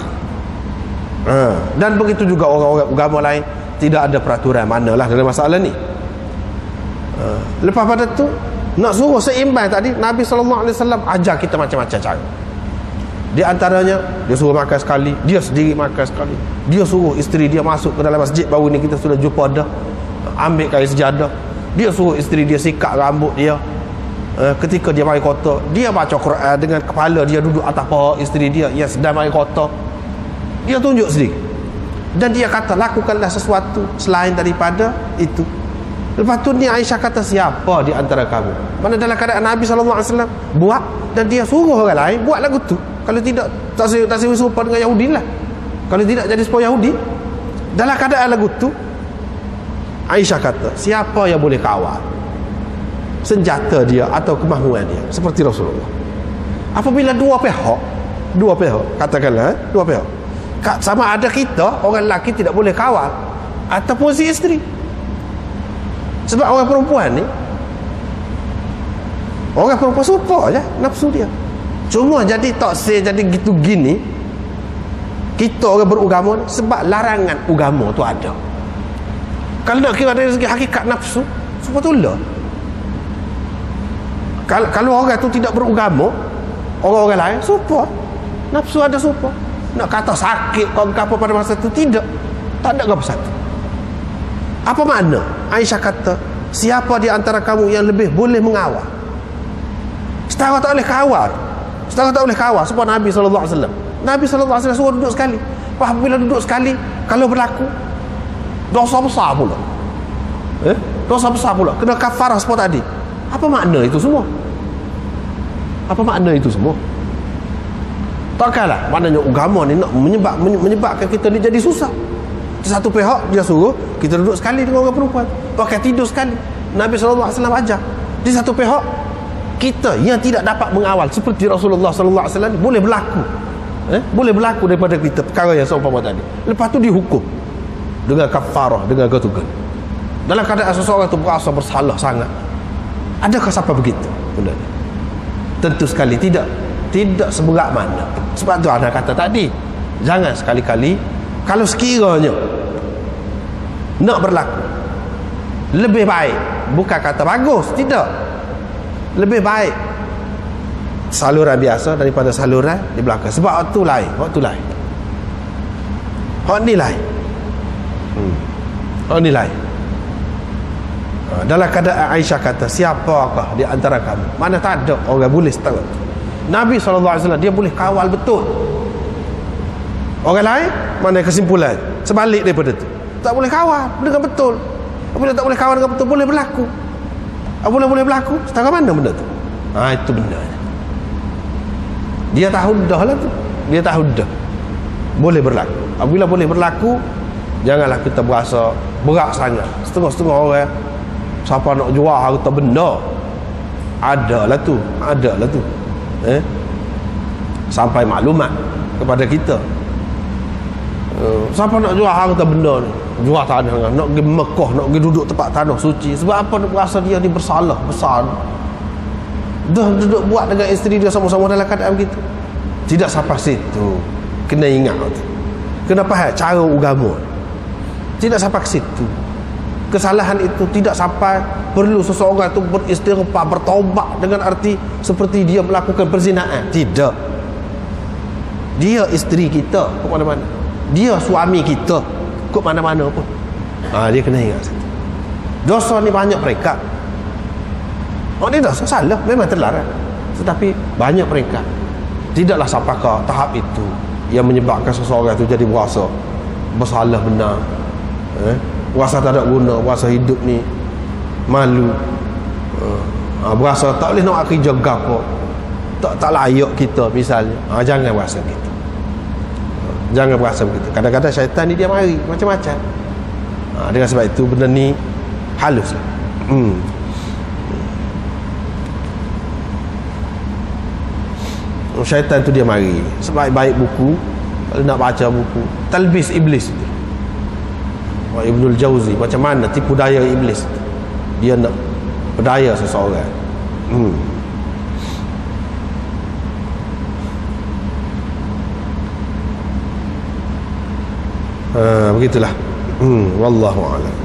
[SPEAKER 1] Dan begitu juga orang-orang agama lain, tidak ada peraturan manalah dalam masalah ni. Lepas pada tu nak suruh seimbang tadi, Nabi SAW ajar kita macam-macam cara. Di antaranya dia suruh makan sekali, dia sendiri makan sekali. Dia suruh isteri dia masuk ke dalam masjid, baru ni kita sudah jumpa dah, ambil kain sejadah. Dia suruh isteri dia sikat rambut dia. Ketika dia mari kotor, dia baca Quran dengan kepala dia duduk atas paha isteri dia yang sedang mari kotor. Dia tunjuk sendiri. Dan dia kata, lakukanlah sesuatu selain daripada itu. Lepas tu ni Aisyah kata, siapa di antara kamu? Mana dalam keadaan Nabi SAW buat, dan dia suruh orang lain buat lagu tu. Kalau tidak, tak serupa dengan Yahudi lah. Kalau tidak, jadi sepuluh Yahudi. Dalam keadaan lagu tu, Aisyah kata, siapa yang boleh kawal senjata dia atau kemahuan dia seperti Rasulullah? Apabila dua pihak, katakanlah dua pihak, sama ada kita orang lelaki tidak boleh kawal ataupun si isteri. Sebab orang perempuan suka je nafsu dia. Cuma jadi tak jadi gitu gini kita orang beragama ni, sebab larangan agama tu ada. Kalau nak kira dari segi hakikat nafsu, sebetulnya kalau orang tu tidak beragama, orang-orang lain suka nafsu ada suka. Nak kata sakit kau apa pada masa tu, tidak, tak ada apa satu. Apa makna? Aisyah kata, siapa di antara kamu yang lebih boleh mengawal? Setara tak boleh kawal. Sebab Nabi SAW suruh duduk sekali. Apabila duduk sekali, kalau berlaku dosa besar pula. Dosa besar pula, kena kafarah seperti tadi. Apa makna itu semua? Takkanlah maknanya agama ni nak menyebabkan kita ni jadi susah. Satu pihak dia suruh kita duduk sekali dengan orang perempuan, pakai tidur sekali. Nabi SAW ajar. Di satu pihak kita yang tidak dapat mengawal seperti Rasulullah SAW boleh berlaku, boleh berlaku daripada kita perkara yang seumpama tadi. Lepas tu dihukum dengan kafarah, dengan gatukan. Dalam keadaan seseorang tu berasa bersalah sangat. Adakah sampai begitu? Benar. Tentu sekali tidak. Tidak seberat mana. Sebab tu anda kata tadi, jangan sekali-kali kalau sekiranya nak berlaku, lebih baik, bukan kata bagus, tidak, lebih baik saluran biasa daripada saluran di belakang. Sebab waktu lain, waktu lain, hak ni lain, hak ni lain. Dalam keadaan Aisyah kata, siapakah di antara kamu, mana tak ada orang boleh setara. Nabi SAW dia boleh kawal betul. Orang lain mana kesimpulan sebalik daripada tu, tak boleh kawal dengan betul. Apabila tak boleh kawal dengan betul, boleh berlaku. Apabila boleh berlaku, setara mana benda tu? Itu benda. Dia tahu dah lah tu. Dia tahu dah boleh berlaku. Apabila boleh berlaku, janganlah kita berasa berat sangat. Setengah-setengah orang, siapa nak jual harta benda, adalah tu, adalah tu. Sampai maklumat kepada kita, siapa nak jual harta benda ni, jual tanah, nak pergi Mekah, nak pergi duduk tempat tanah suci. Sebab apa? Nak berasa dia ni bersalah besar. Dah duduk buat dengan isteri dia sama-sama dalam keadaan begitu. Tidak sampai situ. Kena ingat tu. Kena faham cara agama. Tidak sampai ke situ. Kesalahan itu tidak sampai perlu seseorang itu beristighfar, bertaubat dengan arti seperti dia melakukan perzinaan. Tidak. Dia isteri kita ke mana-mana, dia suami kita ke mana-mana pun, dia kena ingat situ. Dosa ni banyak peringkat. Ni dosa salah, memang terlarang, tetapi banyak peringkat. Tidaklah sampai ke tahap itu yang menyebabkan seseorang itu jadi berasa bersalah benar, berasa tak ada guna, berasa hidup ni malu, berasa tak boleh nak kerja gapo, tak layak kita misalnya. Jangan berasa gitu. Jangan berasa begitu. Kadang-kadang syaitan ni dia mari macam-macam. Dengan sebab itu benda ni halus lah. Syaitan tu dia mari. Sebaik-baik buku, kalau nak baca buku Talbis Iblis itu, Ibnul Jauzi, macam mana tipu daya iblis. Dia nak berdaya seseorang. Begitulah. Wallahu a'lam.